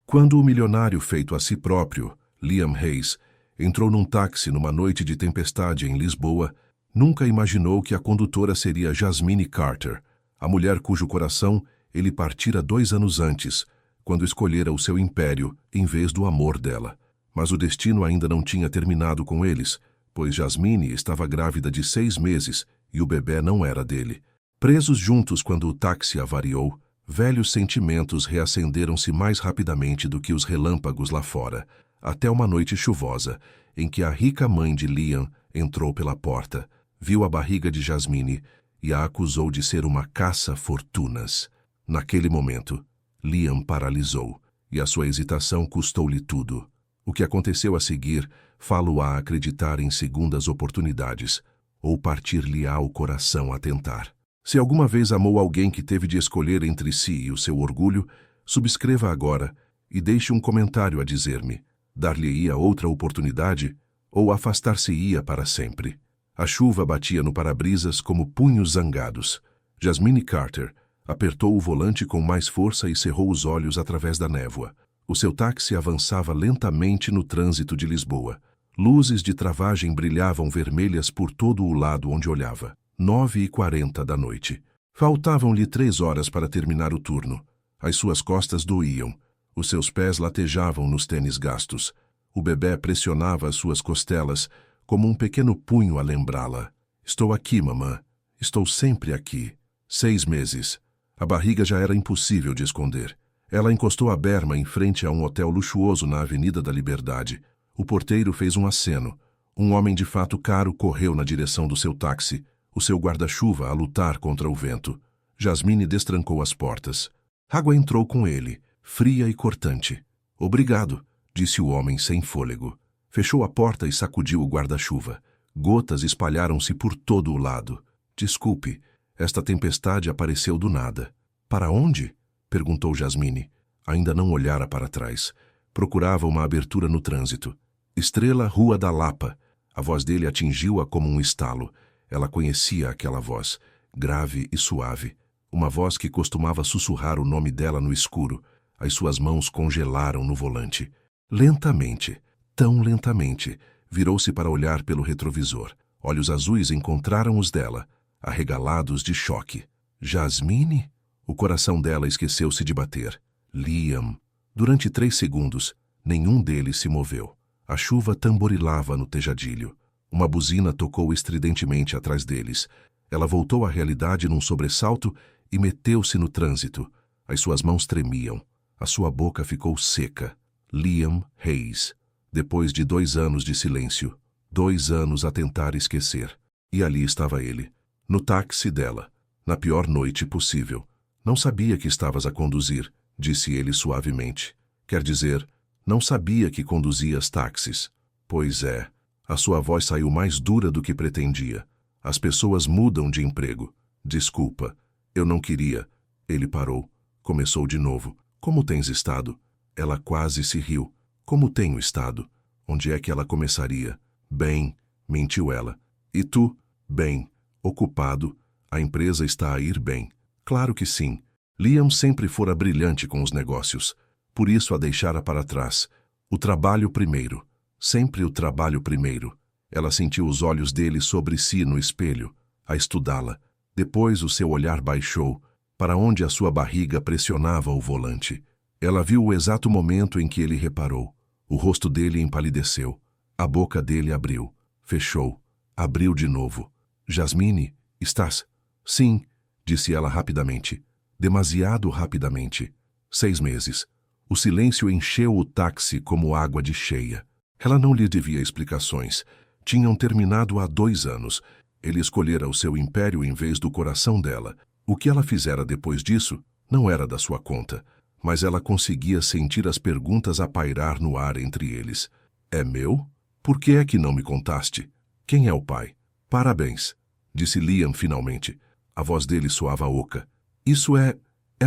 Quando o milionário feito a si próprio, Liam Hayes, entrou num táxi numa noite de tempestade em Lisboa, nunca imaginou que a condutora seria Jasmine Carter, a mulher cujo coração ele partira 2 anos antes, quando escolhera o seu império em vez do amor dela. Mas o destino ainda não tinha terminado com eles, pois Jasmine estava grávida de 6 meses e o bebê não era dele. Presos juntos quando o táxi avariou, velhos sentimentos reacenderam-se mais rapidamente do que os relâmpagos lá fora, até uma noite chuvosa, em que a rica mãe de Liam entrou pela porta, viu a barriga de Jasmine e a acusou de ser uma caça-fortunas. Naquele momento, Liam paralisou, e a sua hesitação custou-lhe tudo. O que aconteceu a seguir fá-lo-á acreditar em segundas oportunidades, ou partir-lhe-á o coração a tentar. Se alguma vez amou alguém que teve de escolher entre si e o seu orgulho, subscreva agora e deixe um comentário a dizer-me: dar-lhe-ia outra oportunidade ou afastar-se-ia para sempre? A chuva batia no para-brisas como punhos zangados. Jasmine Carter apertou o volante com mais força e cerrou os olhos através da névoa. O seu táxi avançava lentamente no trânsito de Lisboa. Luzes de travagem brilhavam vermelhas por todo o lado onde olhava. 9h40 da noite. Faltavam-lhe 3 horas para terminar o turno. As suas costas doíam. Os seus pés latejavam nos tênis gastos. O bebê pressionava as suas costelas, como um pequeno punho a lembrá-la. Estou aqui, mamã. Estou sempre aqui. 6 meses. A barriga já era impossível de esconder. Ela encostou a berma em frente a um hotel luxuoso na Avenida da Liberdade. O porteiro fez um aceno. Um homem de fato caro correu na direção do seu táxi, o seu guarda-chuva a lutar contra o vento. Jasmine destrancou as portas. Água entrou com ele, fria e cortante. Obrigado, disse o homem sem fôlego. Fechou a porta e sacudiu o guarda-chuva. Gotas espalharam-se por todo o lado. Desculpe, esta tempestade apareceu do nada. Para onde? Perguntou Jasmine. Ainda não olhara para trás. Procurava uma abertura no trânsito. Estrela Rua da Lapa. A voz dele atingiu-a como um estalo. Ela conhecia aquela voz, grave e suave. Uma voz que costumava sussurrar o nome dela no escuro. As suas mãos congelaram no volante. Lentamente, tão lentamente, virou-se para olhar pelo retrovisor. Olhos azuis encontraram os dela, arregalados de choque. Jasmine? O coração dela esqueceu-se de bater. Liam. Durante 3 segundos, nenhum deles se moveu. A chuva tamborilava no tejadilho. Uma buzina tocou estridentemente atrás deles. Ela voltou à realidade num sobressalto e meteu-se no trânsito. As suas mãos tremiam. A sua boca ficou seca. Liam Hayes. Depois de 2 anos de silêncio. 2 anos a tentar esquecer. E ali estava ele, no táxi dela, na pior noite possível. Não sabia que estavas a conduzir, disse ele suavemente. Quer dizer, não sabia que conduzias táxis. Pois é. A sua voz saiu mais dura do que pretendia. As pessoas mudam de emprego. Desculpa, eu não queria. Ele parou. Começou de novo. Como tens estado? Ela quase se riu. Como tenho estado? Onde é que ela começaria? Bem, mentiu ela. E tu? Bem. Ocupado. A empresa está a ir bem. Claro que sim. Liam sempre fora brilhante com os negócios. Por isso a deixara para trás. O trabalho primeiro. Sempre o trabalho primeiro. Ela sentiu os olhos dele sobre si no espelho, a estudá-la. Depois o seu olhar baixou, para onde a sua barriga pressionava o volante. Ela viu o exato momento em que ele reparou. O rosto dele empalideceu. A boca dele abriu. Fechou. Abriu de novo. Jasmine, estás? Sim, disse ela rapidamente. Demasiado rapidamente. 6 meses. O silêncio encheu o táxi como água de cheia. Ela não lhe devia explicações. Tinham terminado há 2 anos. Ele escolhera o seu império em vez do coração dela. O que ela fizera depois disso não era da sua conta, mas ela conseguia sentir as perguntas a pairar no ar entre eles. É meu? Por que é que não me contaste? Quem é o pai? Parabéns, disse Liam finalmente. A voz dele soava oca. Isso é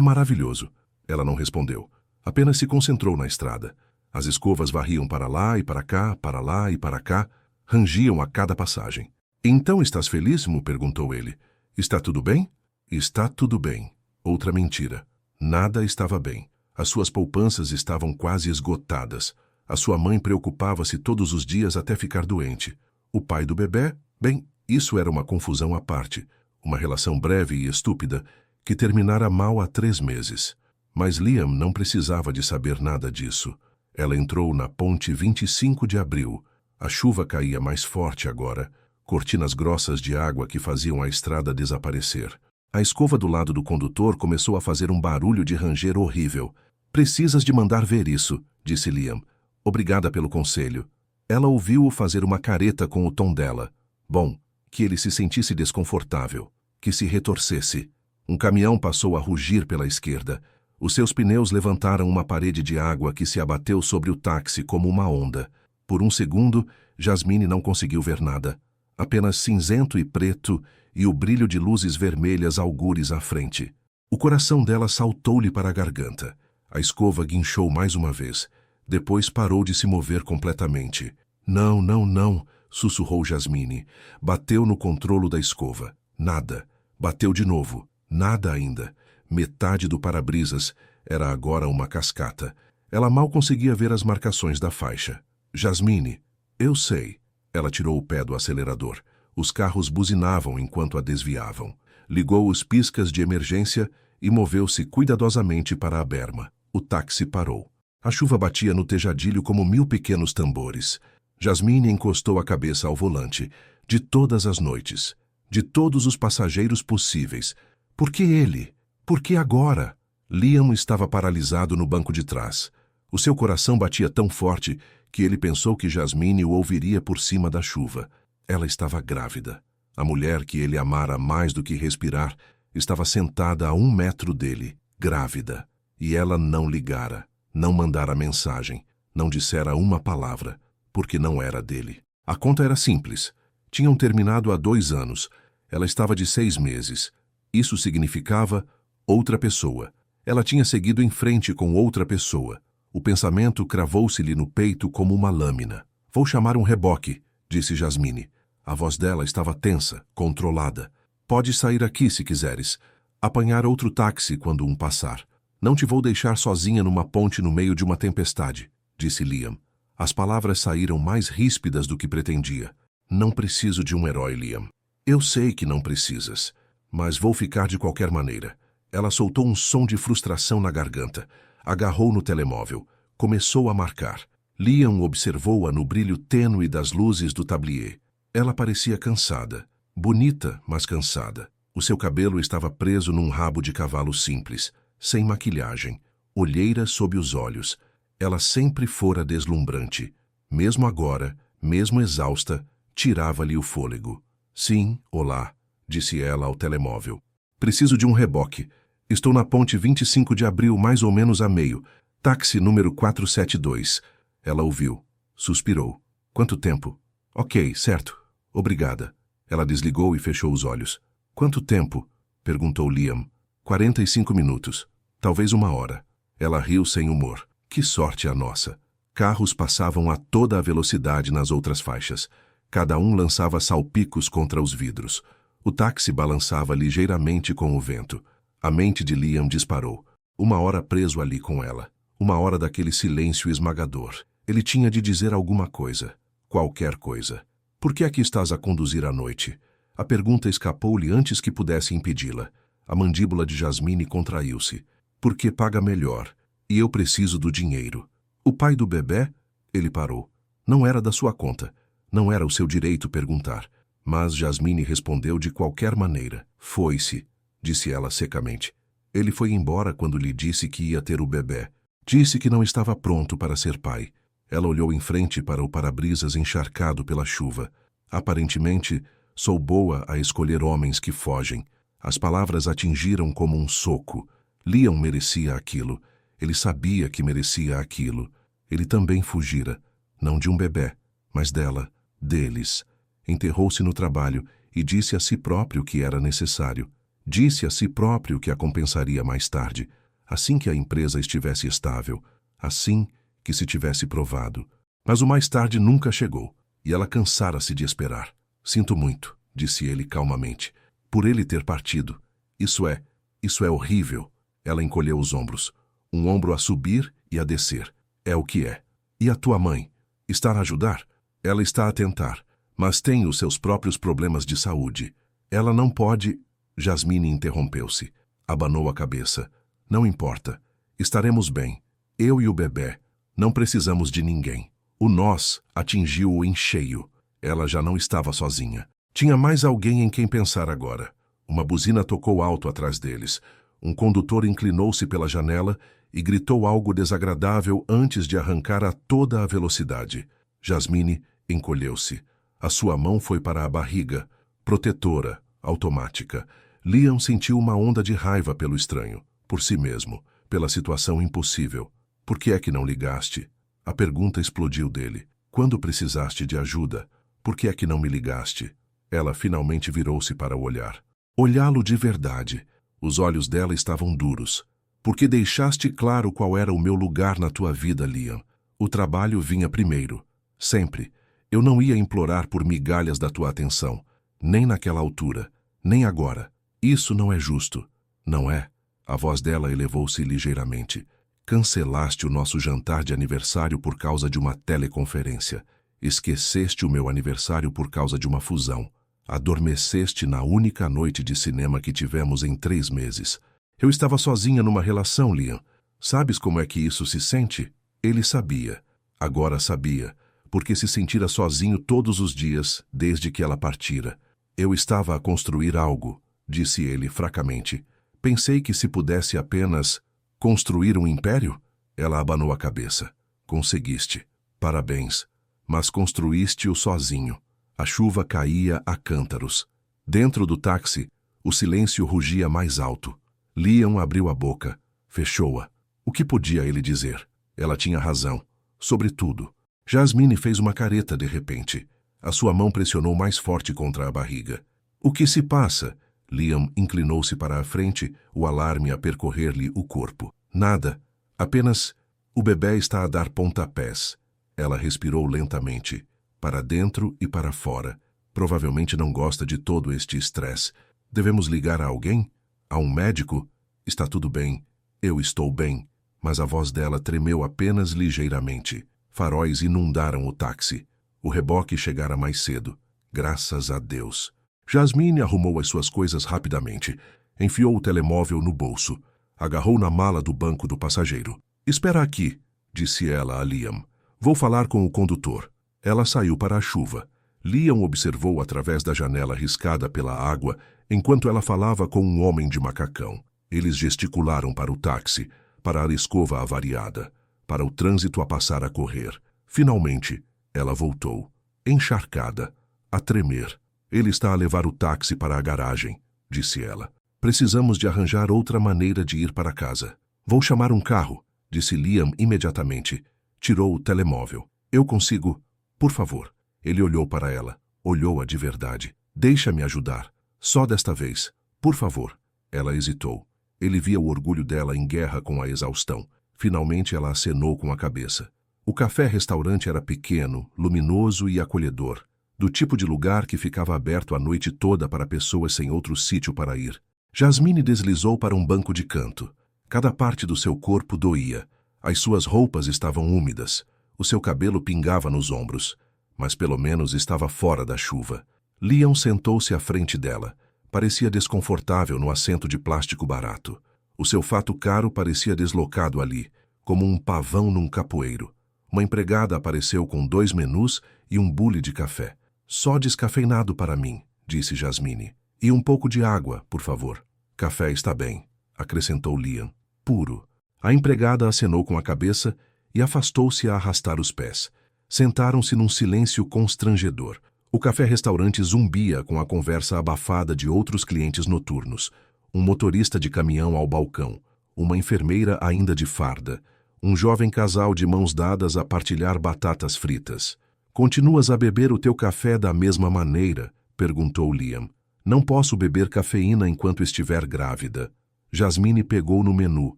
maravilhoso. Ela não respondeu. Apenas se concentrou na estrada. As escovas varriam para lá e para cá, para lá e para cá, rangiam a cada passagem. Então estás feliz? Me perguntou ele. Está tudo bem? Está tudo bem. Outra mentira. Nada estava bem. As suas poupanças estavam quase esgotadas. A sua mãe preocupava-se todos os dias até ficar doente. O pai do bebê? Bem, isso era uma confusão à parte. Uma relação breve e estúpida que terminara mal há 3 meses. Mas Liam não precisava de saber nada disso. Ela entrou na ponte 25 de abril. A chuva caía mais forte agora, cortinas grossas de água que faziam a estrada desaparecer. A escova do lado do condutor começou a fazer um barulho de ranger horrível. Precisas de mandar ver isso, disse Liam. Obrigada pelo conselho. Ela ouviu-o fazer uma careta com o tom dela. Bom, que ele se sentisse desconfortável, que se retorcesse. Um caminhão passou a rugir pela esquerda. Os seus pneus levantaram uma parede de água que se abateu sobre o táxi como uma onda. Por um segundo, Jasmine não conseguiu ver nada. Apenas cinzento e preto e o brilho de luzes vermelhas algures à frente. O coração dela saltou-lhe para a garganta. A escova guinchou mais uma vez. Depois parou de se mover completamente. Não, não, não, sussurrou Jasmine. Bateu no controlo da escova. Nada. Bateu de novo. Nada ainda. Metade do para-brisas era agora uma cascata. Ela mal conseguia ver as marcações da faixa. Jasmine, eu sei. Ela tirou o pé do acelerador. Os carros buzinavam enquanto a desviavam. Ligou os piscas de emergência e moveu-se cuidadosamente para a berma. O táxi parou. A chuva batia no tejadilho como 1000 pequenos tambores. Jasmine encostou a cabeça ao volante. De todas as noites. De todos os passageiros possíveis. Por que ele? Por que agora? Liam estava paralisado no banco de trás. O seu coração batia tão forte que ele pensou que Jasmine o ouviria por cima da chuva. Ela estava grávida. A mulher que ele amara mais do que respirar estava sentada a 1 metro dele, grávida. E ela não ligara, não mandara mensagem, não dissera uma palavra, porque não era dele. A conta era simples. Tinham terminado há 2 anos. Ela estava de 6 meses. Isso significava outra pessoa. Ela tinha seguido em frente com outra pessoa. O pensamento cravou-se-lhe no peito como uma lâmina. Vou chamar um reboque, disse Jasmine. A voz dela estava tensa, controlada. Pode sair aqui se quiseres. Apanhar outro táxi quando um passar. Não te vou deixar sozinha numa ponte no meio de uma tempestade, disse Liam. As palavras saíram mais ríspidas do que pretendia. Não preciso de um herói, Liam. Eu sei que não precisas, mas vou ficar de qualquer maneira. Ela soltou um som de frustração na garganta. Agarrou no telemóvel. Começou a marcar. Liam observou-a no brilho tênue das luzes do tablier. Ela parecia cansada. Bonita, mas cansada. O seu cabelo estava preso num rabo de cavalo simples, sem maquilhagem, olheira sob os olhos. Ela sempre fora deslumbrante. Mesmo agora, mesmo exausta, tirava-lhe o fôlego. Sim, olá, disse ela ao telemóvel. Preciso de um reboque. Estou na ponte 25 de abril, mais ou menos a meio. Táxi número 472. Ela ouviu. Suspirou. Quanto tempo? Ok, certo. Obrigada. Ela desligou e fechou os olhos. Quanto tempo? Perguntou Liam. 45 minutos. Talvez 1 hora. Ela riu sem humor. Que sorte a nossa. Carros passavam a toda a velocidade nas outras faixas. Cada um lançava salpicos contra os vidros. O táxi balançava ligeiramente com o vento. A mente de Liam disparou. 1 hora preso ali com ela. 1 hora daquele silêncio esmagador. Ele tinha de dizer alguma coisa. Qualquer coisa. Por que aqui estás a conduzir à noite? A pergunta escapou-lhe antes que pudesse impedi-la. A mandíbula de Jasmine contraiu-se. Porque paga melhor. E eu preciso do dinheiro. O pai do bebê? Ele parou. Não era da sua conta. Não era o seu direito perguntar. Mas Jasmine respondeu de qualquer maneira. Foi-se, disse ela secamente. Ele foi embora quando lhe disse que ia ter o bebê. Disse que não estava pronto para ser pai. Ela olhou em frente para o para-brisas encharcado pela chuva. Aparentemente, sou boa a escolher homens que fogem. As palavras atingiram como um soco. Liam merecia aquilo. Ele sabia que merecia aquilo. Ele também fugira. Não de um bebê, mas dela, deles. Enterrou-se no trabalho e disse a si próprio que era necessário. Disse a si próprio que a compensaria mais tarde, assim que a empresa estivesse estável, assim que se tivesse provado. Mas o mais tarde nunca chegou, e ela cansara-se de esperar. Sinto muito, disse ele calmamente, por ele ter partido. Isso é horrível. Ela encolheu os ombros. Um ombro a subir e a descer. É o que é. E a tua mãe? Está a ajudar? Ela está a tentar, mas tem os seus próprios problemas de saúde. Ela não pode... Jasmine interrompeu-se. Abanou a cabeça. Não importa. Estaremos bem. Eu e o bebê. Não precisamos de ninguém. O nós atingiu-o em cheio. Ela já não estava sozinha. Tinha mais alguém em quem pensar agora. Uma buzina tocou alto atrás deles. Um condutor inclinou-se pela janela e gritou algo desagradável antes de arrancar a toda a velocidade. Jasmine encolheu-se. A sua mão foi para a barriga, protetora, automática. Liam sentiu uma onda de raiva pelo estranho, por si mesmo, pela situação impossível. Por que é que não ligaste? A pergunta explodiu dele. Quando precisaste de ajuda, por que é que não me ligaste? Ela finalmente virou-se para o olhar. Olhá-lo de verdade. Os olhos dela estavam duros. Porque deixaste claro qual era o meu lugar na tua vida, Liam. O trabalho vinha primeiro. Sempre. Eu não ia implorar por migalhas da tua atenção. Nem naquela altura. Nem agora. Isso não é justo. Não é? A voz dela elevou-se ligeiramente. Cancelaste o nosso jantar de aniversário por causa de uma teleconferência. Esqueceste o meu aniversário por causa de uma fusão. Adormeceste na única noite de cinema que tivemos em 3 meses. Eu estava sozinha numa relação, Liam. Sabes como é que isso se sente? Ele sabia. Agora sabia, porque se sentira sozinho todos os dias, desde que ela partira. Eu estava a construir algo, disse ele fracamente. Pensei que se pudesse apenas construir um império? Ela abanou a cabeça. Conseguiste. Parabéns. Mas construíste-o sozinho. A chuva caía a cântaros. Dentro do táxi, o silêncio rugia mais alto. Liam abriu a boca, fechou-a. O que podia ele dizer? Ela tinha razão. Sobre tudo. Jasmine fez uma careta de repente. A sua mão pressionou mais forte contra a barriga. O que se passa? Liam inclinou-se para a frente, o alarme a percorrer-lhe o corpo. Nada. Apenas... O bebê está a dar pontapés. Ela respirou lentamente. Para dentro e para fora. Provavelmente não gosta de todo este estresse. Devemos ligar a alguém? A um médico? Está tudo bem. Eu estou bem. Mas a voz dela tremeu apenas ligeiramente. Faróis inundaram o táxi. O reboque chegara mais cedo. Graças a Deus. Jasmine arrumou as suas coisas rapidamente. Enfiou o telemóvel no bolso. Agarrou na mala do banco do passageiro. Espera aqui, disse ela a Liam. Vou falar com o condutor. Ela saiu para a chuva. Liam observou através da janela riscada pela água enquanto ela falava com um homem de macacão. Eles gesticularam para o táxi, para a escova avariada, para o trânsito a passar a correr. Finalmente, ela voltou, encharcada, a tremer. Ele está a levar o táxi para a garagem, disse ela. Precisamos de arranjar outra maneira de ir para casa. Vou chamar um carro, disse Liam imediatamente. Tirou o telemóvel. Eu consigo... Por favor. Ele olhou para ela. Olhou-a de verdade. Deixa-me ajudar. Só desta vez. Por favor. Ela hesitou. Ele via o orgulho dela em guerra com a exaustão. Finalmente ela acenou com a cabeça. O café-restaurante era pequeno, luminoso e acolhedor. Do tipo de lugar que ficava aberto a noite toda para pessoas sem outro sítio para ir. Jasmine deslizou para um banco de canto. Cada parte do seu corpo doía. As suas roupas estavam úmidas. O seu cabelo pingava nos ombros, mas pelo menos estava fora da chuva. Liam sentou-se à frente dela. Parecia desconfortável no assento de plástico barato. O seu fato caro parecia deslocado ali, como um pavão num capoeiro. Uma empregada apareceu com 2 menus e um bule de café. Só descafeinado para mim, disse Jasmine. E um pouco de água, por favor. Café está bem, acrescentou Liam. Puro. A empregada acenou com a cabeça e afastou-se a arrastar os pés. Sentaram-se num silêncio constrangedor. O café-restaurante zumbia com a conversa abafada de outros clientes noturnos. Um motorista de caminhão ao balcão. Uma enfermeira ainda de farda. Um jovem casal de mãos dadas a partilhar batatas fritas. Continuas a beber o teu café da mesma maneira? Perguntou Liam. Não posso beber cafeína enquanto estiver grávida. Jasmine pegou no menu,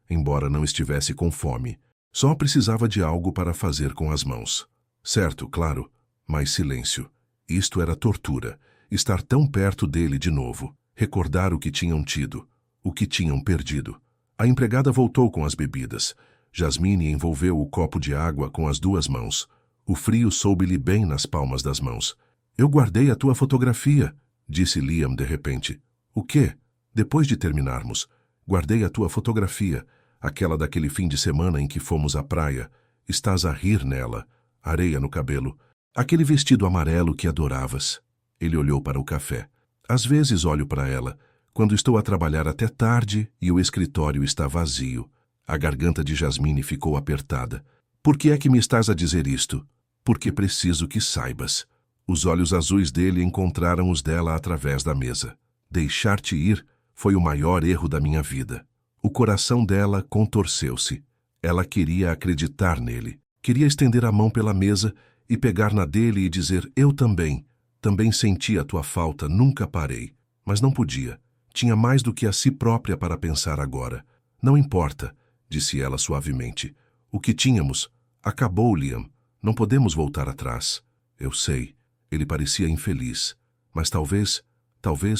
embora não estivesse com fome. Só precisava de algo para fazer com as mãos. Certo, claro, mas silêncio. Isto era tortura. Estar tão perto dele de novo. Recordar o que tinham tido, o que tinham perdido. A empregada voltou com as bebidas. Jasmine envolveu o copo de água com as 2 mãos. O frio soube-lhe bem nas palmas das mãos. Eu guardei a tua fotografia, disse Liam de repente. O quê? Depois de terminarmos. Guardei a tua fotografia, aquela daquele fim de semana em que fomos à praia. Estás a rir nela, areia no cabelo. Aquele vestido amarelo que adoravas. Ele olhou para o café. Às vezes olho para ela, quando estou a trabalhar até tarde e o escritório está vazio. A garganta de Jasmine ficou apertada. Por que é que me estás a dizer isto? Porque preciso que saibas. Os olhos azuis dele encontraram os dela através da mesa. Deixar-te ir foi o maior erro da minha vida. O coração dela contorceu-se. Ela queria acreditar nele. Queria estender a mão pela mesa e pegar na dele e dizer, eu também senti a tua falta, nunca parei. Mas não podia. Tinha mais do que a si própria para pensar agora. Não importa, disse ela suavemente. O que tínhamos acabou, Liam. Não podemos voltar atrás. Eu sei. Ele parecia infeliz. Mas talvez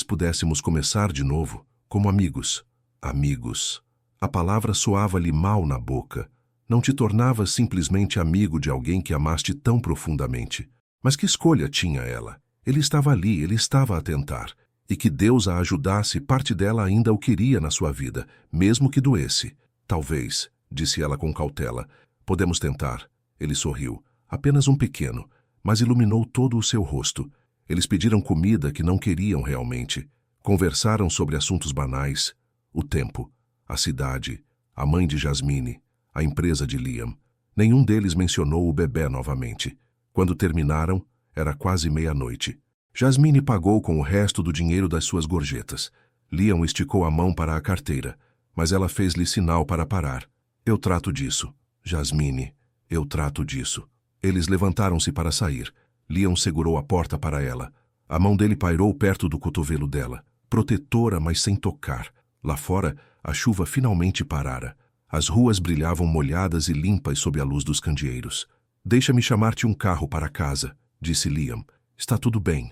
pudéssemos começar de novo, como amigos. Amigos. A palavra soava-lhe mal na boca. Não te tornavas simplesmente amigo de alguém que amaste tão profundamente. Mas que escolha tinha ela? Ele estava ali, ele estava a tentar. E que Deus a ajudasse, parte dela ainda o queria na sua vida, mesmo que doesse. Talvez, disse ela com cautela. Podemos tentar. Ele sorriu. Apenas um pequeno, mas iluminou todo o seu rosto. Eles pediram comida que não queriam realmente. Conversaram sobre assuntos banais. O tempo, a cidade, a mãe de Jasmine, a empresa de Liam. Nenhum deles mencionou o bebê novamente. Quando terminaram, era quase meia-noite. Jasmine pagou com o resto do dinheiro das suas gorjetas. Liam esticou a mão para a carteira, mas ela fez-lhe sinal para parar. Eu trato disso. Jasmine, eu trato disso. Eles levantaram-se para sair. Liam segurou a porta para ela. A mão dele pairou perto do cotovelo dela, protetora, mas sem tocar. Lá fora, a chuva finalmente parara. As ruas brilhavam molhadas e limpas sob a luz dos candeeiros. Deixa-me chamar-te um carro para casa, disse Liam. Está tudo bem.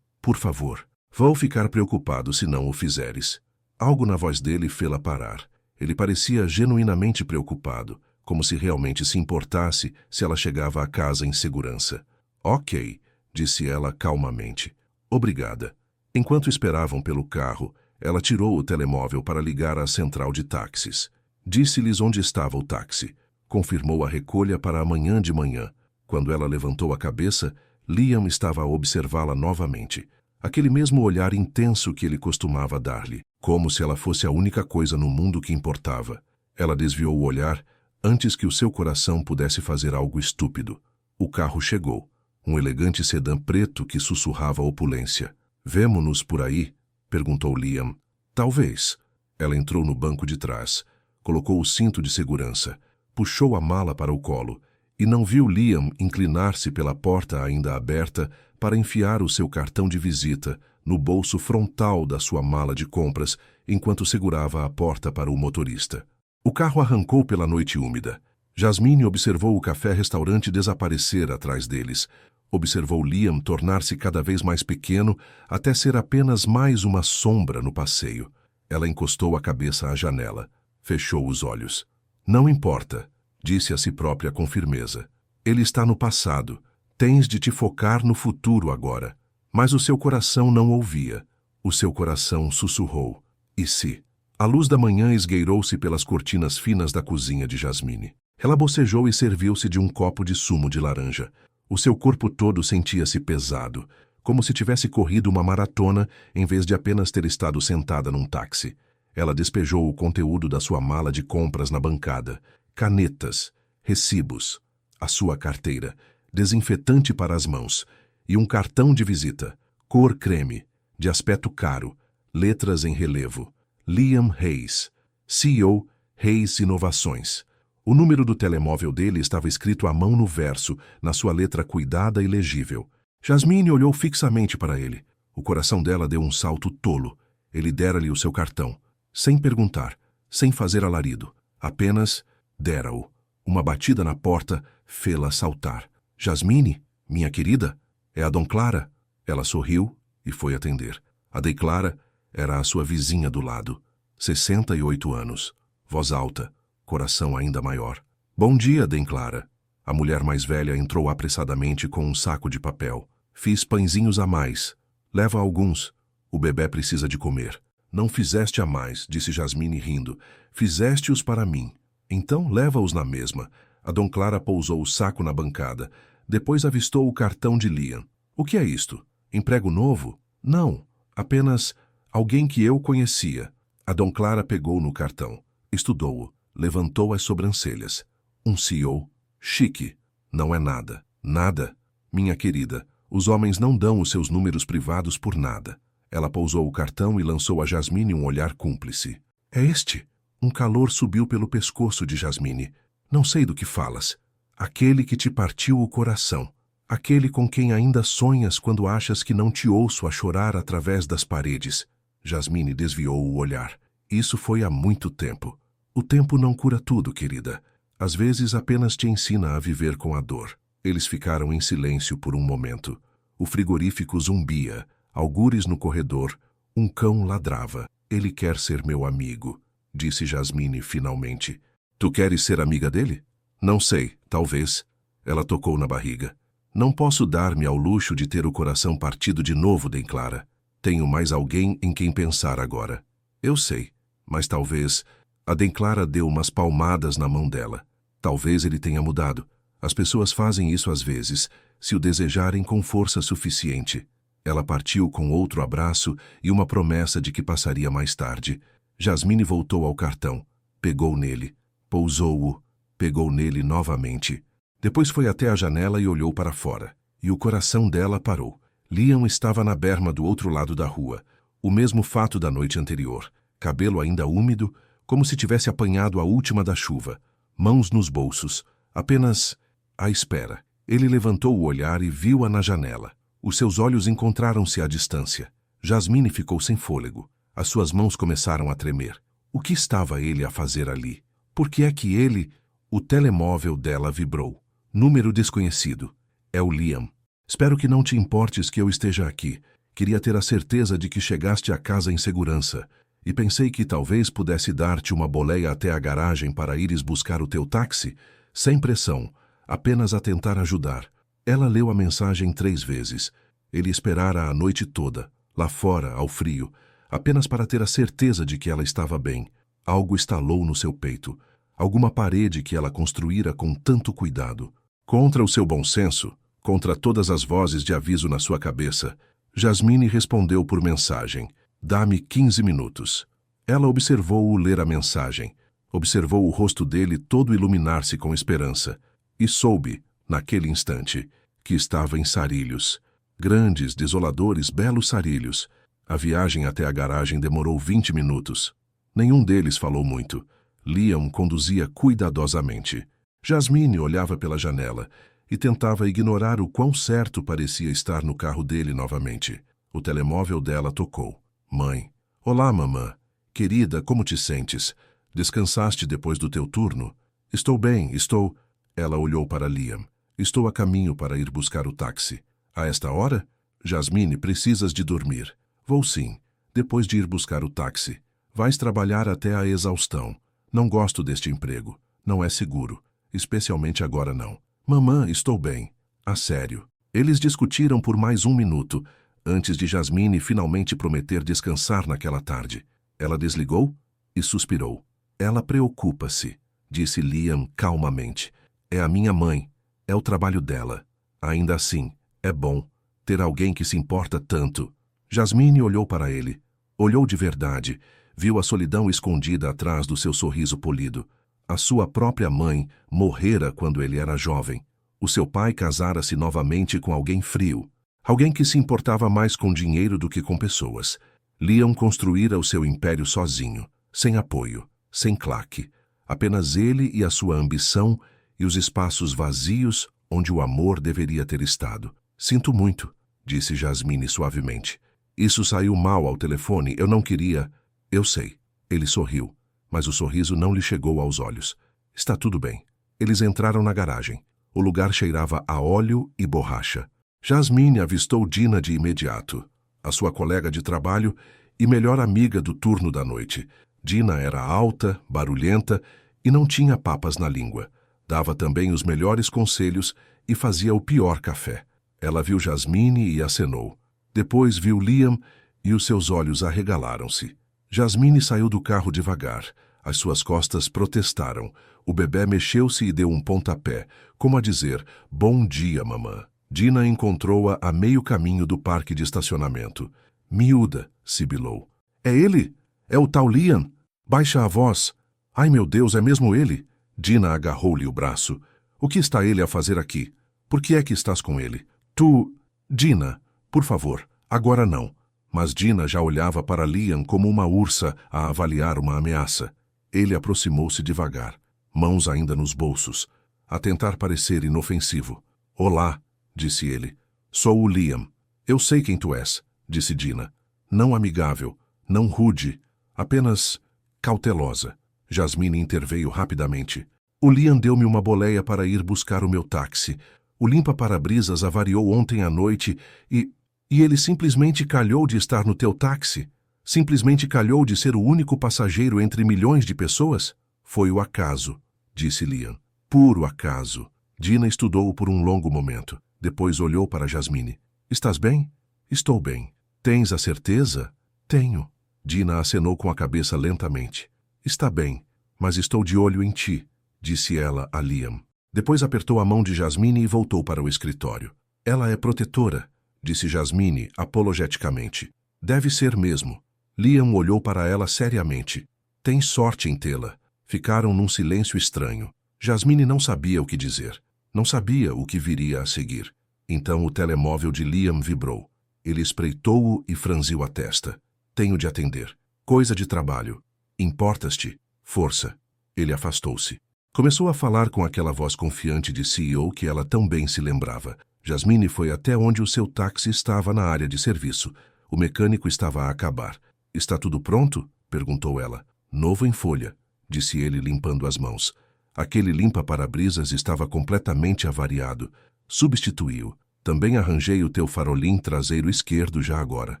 Por favor, vou ficar preocupado se não o fizeres. Algo na voz dele fê-la parar. Ele parecia genuinamente preocupado, como se realmente se importasse se ela chegava a casa em segurança. Ok, disse ela calmamente. Obrigada. Enquanto esperavam pelo carro, ela tirou o telemóvel para ligar à central de táxis. Disse-lhes onde estava o táxi. Confirmou a recolha para amanhã de manhã. Quando ela levantou a cabeça, Liam estava a observá-la novamente. Aquele mesmo olhar intenso que ele costumava dar-lhe, como se ela fosse a única coisa no mundo que importava. Ela desviou o olhar antes que o seu coração pudesse fazer algo estúpido. O carro chegou. Um elegante sedã preto que sussurrava opulência. Vemo-nos por aí? Perguntou Liam. Talvez. Ela entrou no banco de trás, colocou o cinto de segurança, puxou a mala para o colo e não viu Liam inclinar-se pela porta ainda aberta para enfiar o seu cartão de visita no bolso frontal da sua mala de compras enquanto segurava a porta para o motorista. O carro arrancou pela noite úmida. Jasmine observou o café-restaurante desaparecer atrás deles. Observou Liam tornar-se cada vez mais pequeno até ser apenas mais uma sombra no passeio. Ela encostou a cabeça à janela. Fechou os olhos. Não importa, disse a si própria com firmeza. Ele está no passado. Tens de te focar no futuro agora. Mas o seu coração não ouvia. O seu coração sussurrou. E se? A luz da manhã esgueirou-se pelas cortinas finas da cozinha de Jasmine. Ela bocejou e serviu-se de um copo de sumo de laranja. O seu corpo todo sentia-se pesado, como se tivesse corrido uma maratona em vez de apenas ter estado sentada num táxi. Ela despejou o conteúdo da sua mala de compras na bancada. Canetas, recibos, a sua carteira, desinfetante para as mãos e um cartão de visita, cor creme, de aspecto caro, letras em relevo. Liam Hayes, CEO, Hayes Inovações. O número do telemóvel dele estava escrito à mão no verso, na sua letra cuidada e legível. Jasmine olhou fixamente para ele. O coração dela deu um salto tolo. Ele dera-lhe o seu cartão, sem perguntar, sem fazer alarido. Apenas dera-o. Uma batida na porta fê-la saltar. Jasmine, minha querida, é a Dom Clara. Ela sorriu e foi atender. A Dei Clara era a sua vizinha do lado. 68 anos. Voz alta, coração ainda maior. Bom dia, Denclara. A mulher mais velha entrou apressadamente com um saco de papel. Fiz pãezinhos a mais. Leva alguns. O bebê precisa de comer. Não fizeste a mais, disse Jasmine rindo. Fizeste-os para mim. Então leva-os na mesma. A Denclara pousou o saco na bancada. Depois avistou o cartão de Liam. O que é isto? Emprego novo? Não, apenas alguém que eu conhecia. A Denclara pegou no cartão. Estudou-o. Levantou as sobrancelhas. Um CEO? Chique. Não é nada. Nada. Minha querida, os homens não dão os seus números privados por nada. Ela pousou o cartão e lançou a Jasmine um olhar cúmplice. É este? Um calor subiu pelo pescoço de Jasmine. Não sei do que falas. Aquele que te partiu o coração. Aquele com quem ainda sonhas quando achas que não te ouço a chorar através das paredes. Jasmine desviou o olhar. Isso foi há muito tempo. O tempo não cura tudo, querida. Às vezes apenas te ensina a viver com a dor. Eles ficaram em silêncio por um momento. O frigorífico zumbia. Algures no corredor. Um cão ladrava. Ele quer ser meu amigo, disse Jasmine finalmente. Tu queres ser amiga dele? Não sei, talvez. Ela tocou na barriga. Não posso dar-me ao luxo de ter o coração partido de novo, Denclara. Tenho mais alguém em quem pensar agora. Eu sei, mas talvez... A Denclara deu umas palmadas na mão dela. Talvez ele tenha mudado. As pessoas fazem isso às vezes, se o desejarem com força suficiente. Ela partiu com outro abraço e uma promessa de que passaria mais tarde. Jasmine voltou ao cartão. Pegou nele. Pousou-o. Pegou nele novamente. Depois foi até a janela e olhou para fora. E o coração dela parou. Liam estava na berma do outro lado da rua. O mesmo fato da noite anterior. Cabelo ainda úmido, como se tivesse apanhado a última da chuva. Mãos nos bolsos. Apenas à espera. Ele levantou o olhar e viu-a na janela. Os seus olhos encontraram-se à distância. Jasmine ficou sem fôlego. As suas mãos começaram a tremer. O que estava ele a fazer ali? Por que é que ele... O telemóvel dela vibrou. Número desconhecido. É o Liam. Espero que não te importes que eu esteja aqui. Queria ter a certeza de que chegaste a casa em segurança. E pensei que talvez pudesse dar-te uma boleia até a garagem para ires buscar o teu táxi, sem pressão, apenas a tentar ajudar. Ela leu a mensagem 3 vezes. Ele esperara a noite toda, lá fora, ao frio, apenas para ter a certeza de que ela estava bem. Algo estalou no seu peito. Alguma parede que ela construíra com tanto cuidado. Contra o seu bom senso, contra todas as vozes de aviso na sua cabeça, Jasmine respondeu por mensagem. Dá-me 15 minutos. Ela observou-o ler a mensagem. Observou o rosto dele todo iluminar-se com esperança. E soube, naquele instante, que estava em sarilhos. Grandes, desoladores, belos sarilhos. A viagem até a garagem demorou 20 minutos. Nenhum deles falou muito. Liam conduzia cuidadosamente. Jasmine olhava pela janela e tentava ignorar o quão certo parecia estar no carro dele novamente. O telemóvel dela tocou. Mãe. Olá, mamã. Querida, como te sentes? Descansaste depois do teu turno? Estou bem, estou... Ela olhou para Liam. Estou a caminho para ir buscar o táxi. A esta hora? Jasmine, precisas de dormir. Vou sim, depois de ir buscar o táxi. Vais trabalhar até a exaustão. Não gosto deste emprego. Não é seguro. Especialmente agora não. Mamã, estou bem. A sério. Eles discutiram por mais 1 minuto, antes de Jasmine finalmente prometer descansar naquela tarde. Ela desligou e suspirou. Ela preocupa-se, disse Liam calmamente. É a minha mãe. É o trabalho dela. Ainda assim, é bom ter alguém que se importa tanto. Jasmine olhou para ele. Olhou de verdade. Viu a solidão escondida atrás do seu sorriso polido. A sua própria mãe morrera quando ele era jovem. O seu pai casara-se novamente com alguém frio. Alguém que se importava mais com dinheiro do que com pessoas. Liam construíra o seu império sozinho, sem apoio, sem claque. Apenas ele e a sua ambição e os espaços vazios onde o amor deveria ter estado. Sinto muito, disse Jasmine suavemente. Isso saiu mal ao telefone, eu não queria... Eu sei. Ele sorriu, mas o sorriso não lhe chegou aos olhos. Está tudo bem. Eles entraram na garagem. O lugar cheirava a óleo e borracha. Jasmine avistou Dina de imediato, a sua colega de trabalho e melhor amiga do turno da noite. Dina era alta, barulhenta e não tinha papas na língua. Dava também os melhores conselhos e fazia o pior café. Ela viu Jasmine e acenou. Depois viu Liam e os seus olhos arregalaram-se. Jasmine saiu do carro devagar. As suas costas protestaram. O bebê mexeu-se e deu um pontapé, como a dizer, bom dia, mamã. Dina encontrou-a a meio caminho do parque de estacionamento. Miúda, sibilou. É ele? É o tal Liam? Baixa a voz. Ai, meu Deus, é mesmo ele? Dina agarrou-lhe o braço. O que está ele a fazer aqui? Por que é que estás com ele? Tu... Dina, por favor, agora não. Mas Dina já olhava para Liam como uma ursa a avaliar uma ameaça. Ele aproximou-se devagar, mãos ainda nos bolsos, a tentar parecer inofensivo. Olá, disse ele. Sou o Liam. Eu sei quem tu és, disse Dina. Não amigável, não rude, apenas cautelosa. Jasmine interveio rapidamente. O Liam deu-me uma boleia para ir buscar o meu táxi. O limpa-para-brisas avariou ontem à noite e ele simplesmente calhou de estar no teu táxi? Simplesmente calhou de ser o único passageiro entre milhões de pessoas? Foi o acaso, disse Liam. Puro acaso. Dina estudou-o por um longo momento. Depois olhou para Jasmine. Estás bem? Estou bem. Tens a certeza? Tenho. Dina acenou com a cabeça lentamente. Está bem, mas estou de olho em ti, disse ela a Liam. Depois apertou a mão de Jasmine e voltou para o escritório. Ela é protetora, disse Jasmine apologeticamente. Deve ser mesmo. Liam olhou para ela seriamente. Tens sorte em tê-la. Ficaram num silêncio estranho. Jasmine não sabia o que dizer. Não sabia o que viria a seguir. Então o telemóvel de Liam vibrou. Ele espreitou-o e franziu a testa. Tenho de atender. Coisa de trabalho. Importas-te? Força. Ele afastou-se. Começou a falar com aquela voz confiante de CEO que ela tão bem se lembrava. Jasmine foi até onde o seu táxi estava na área de serviço. O mecânico estava a acabar. Está tudo pronto? Perguntou ela. Novo em folha, disse ele limpando as mãos. Aquele limpa-para-brisas estava completamente avariado. Substituiu. Também arranjei o teu farolim traseiro esquerdo já agora.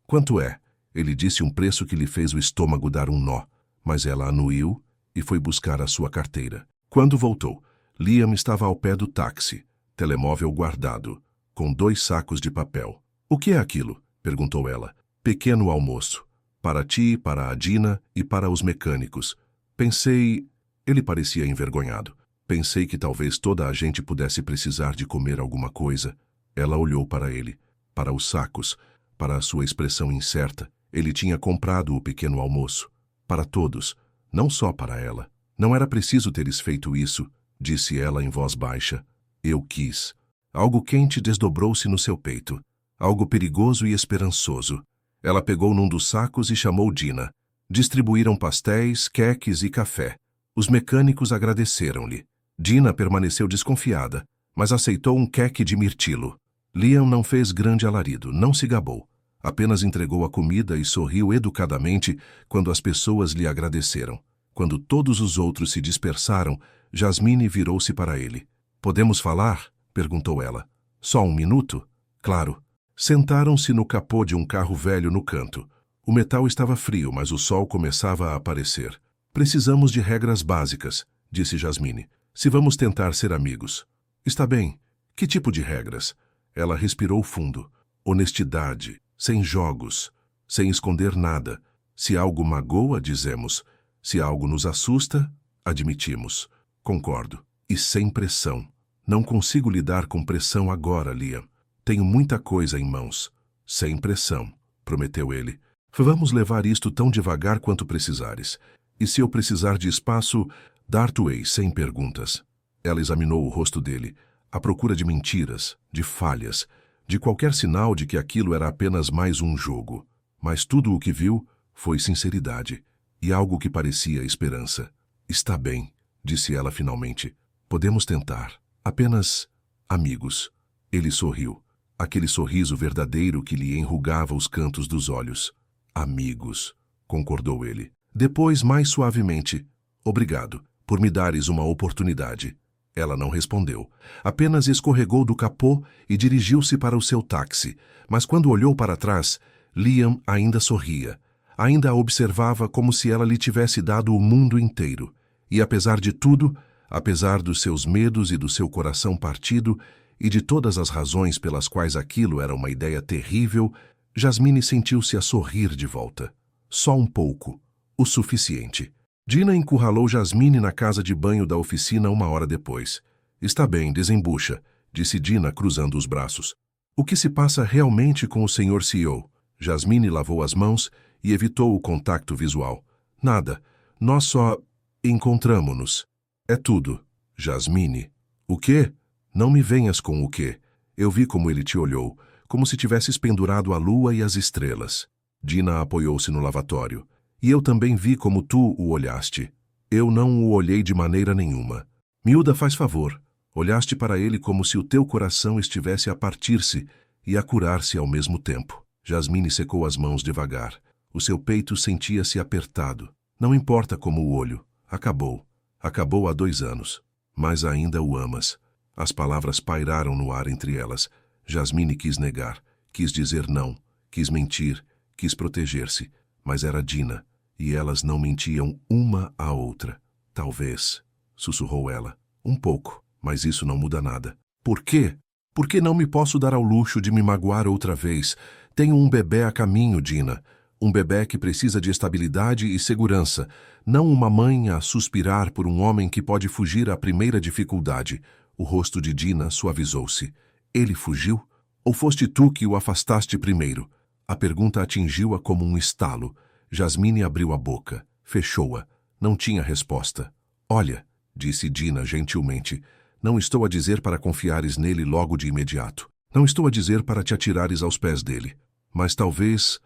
Quanto é? Ele disse um preço que lhe fez o estômago dar um nó, mas ela anuiu e foi buscar a sua carteira. Quando voltou, Liam estava ao pé do táxi, telemóvel guardado, com 2 sacos de papel. O que é aquilo? Perguntou ela. Pequeno almoço. Para ti, para a Dina e para os mecânicos. Pensei... Ele parecia envergonhado. Pensei que talvez toda a gente pudesse precisar de comer alguma coisa. Ela olhou para ele, para os sacos, para a sua expressão incerta. Ele tinha comprado o pequeno almoço. Para todos, não só para ela. Não era preciso teres feito isso, disse ela em voz baixa. Eu quis. Algo quente desdobrou-se no seu peito. Algo perigoso e esperançoso. Ela pegou num dos sacos e chamou Dina. Distribuíram pastéis, queques e café. Os mecânicos agradeceram-lhe. Dina permaneceu desconfiada, mas aceitou um queque de mirtilo. Liam não fez grande alarido, não se gabou. Apenas entregou a comida e sorriu educadamente quando as pessoas lhe agradeceram. Quando todos os outros se dispersaram, Jasmine virou-se para ele. Podemos falar? Perguntou ela. Só um minuto? Claro. Sentaram-se no capô de um carro velho no canto. O metal estava frio, mas o sol começava a aparecer. Precisamos de regras básicas, disse Jasmine, se vamos tentar ser amigos. Está bem. Que tipo de regras? Ela respirou fundo. Honestidade, sem jogos, sem esconder nada. Se algo magoa, dizemos. Se algo nos assusta, admitimos. Concordo. E sem pressão. Não consigo lidar com pressão agora, Liam. Tenho muita coisa em mãos. Sem pressão, prometeu ele. Vamos levar isto tão devagar quanto precisares. E se eu precisar de espaço, dar-te-ei sem perguntas. Ela examinou o rosto dele, à procura de mentiras, de falhas, de qualquer sinal de que aquilo era apenas mais um jogo. Mas tudo o que viu foi sinceridade e algo que parecia esperança. Está bem, disse ela finalmente. Podemos tentar. Apenas amigos. Ele sorriu. Aquele sorriso verdadeiro que lhe enrugava os cantos dos olhos. Amigos, concordou ele. Depois, mais suavemente. Obrigado, por me dares uma oportunidade. Ela não respondeu. Apenas escorregou do capô e dirigiu-se para o seu táxi. Mas quando olhou para trás, Liam ainda sorria. Ainda a observava como se ela lhe tivesse dado o mundo inteiro. E apesar de tudo, apesar dos seus medos e do seu coração partido, e de todas as razões pelas quais aquilo era uma ideia terrível, Jasmine sentiu-se a sorrir de volta. Só um pouco. O suficiente. Dina encurralou Jasmine na casa de banho da oficina 1 hora depois. Está bem, desembucha, disse Dina cruzando os braços. O que se passa realmente com o Sr. CEO? Jasmine lavou as mãos e evitou o contato visual. Nada. Nós só encontramo-nos. É tudo. Jasmine. O quê? Não me venhas com o quê. Eu vi como ele te olhou, como se tivesses pendurado a lua e as estrelas. Dina apoiou-se no lavatório. E eu também vi como tu o olhaste. Eu não o olhei de maneira nenhuma. Miúda, faz favor. Olhaste para ele como se o teu coração estivesse a partir-se e a curar-se ao mesmo tempo. Jasmine secou as mãos devagar. O seu peito sentia-se apertado. Não importa como o olho. Acabou. Acabou há 2 anos. Mas ainda o amas. As palavras pairaram no ar entre elas. Jasmine quis negar. Quis dizer não. Quis mentir. Quis proteger-se. Mas era Dina. E elas não mentiam uma à outra. Talvez, sussurrou ela. Um pouco, mas isso não muda nada. Por quê? Por que não me posso dar ao luxo de me magoar outra vez? Tenho um bebê a caminho, Dina. Um bebê que precisa de estabilidade e segurança. Não uma mãe a suspirar por um homem que pode fugir à primeira dificuldade. O rosto de Dina suavizou-se. Ele fugiu? Ou foste tu que o afastaste primeiro? A pergunta atingiu-a como um estalo. Jasmine abriu a boca, fechou-a. Não tinha resposta. Olha, disse Dina gentilmente, não estou a dizer para confiares nele logo de imediato. Não estou a dizer para te atirares aos pés dele. Mas talvez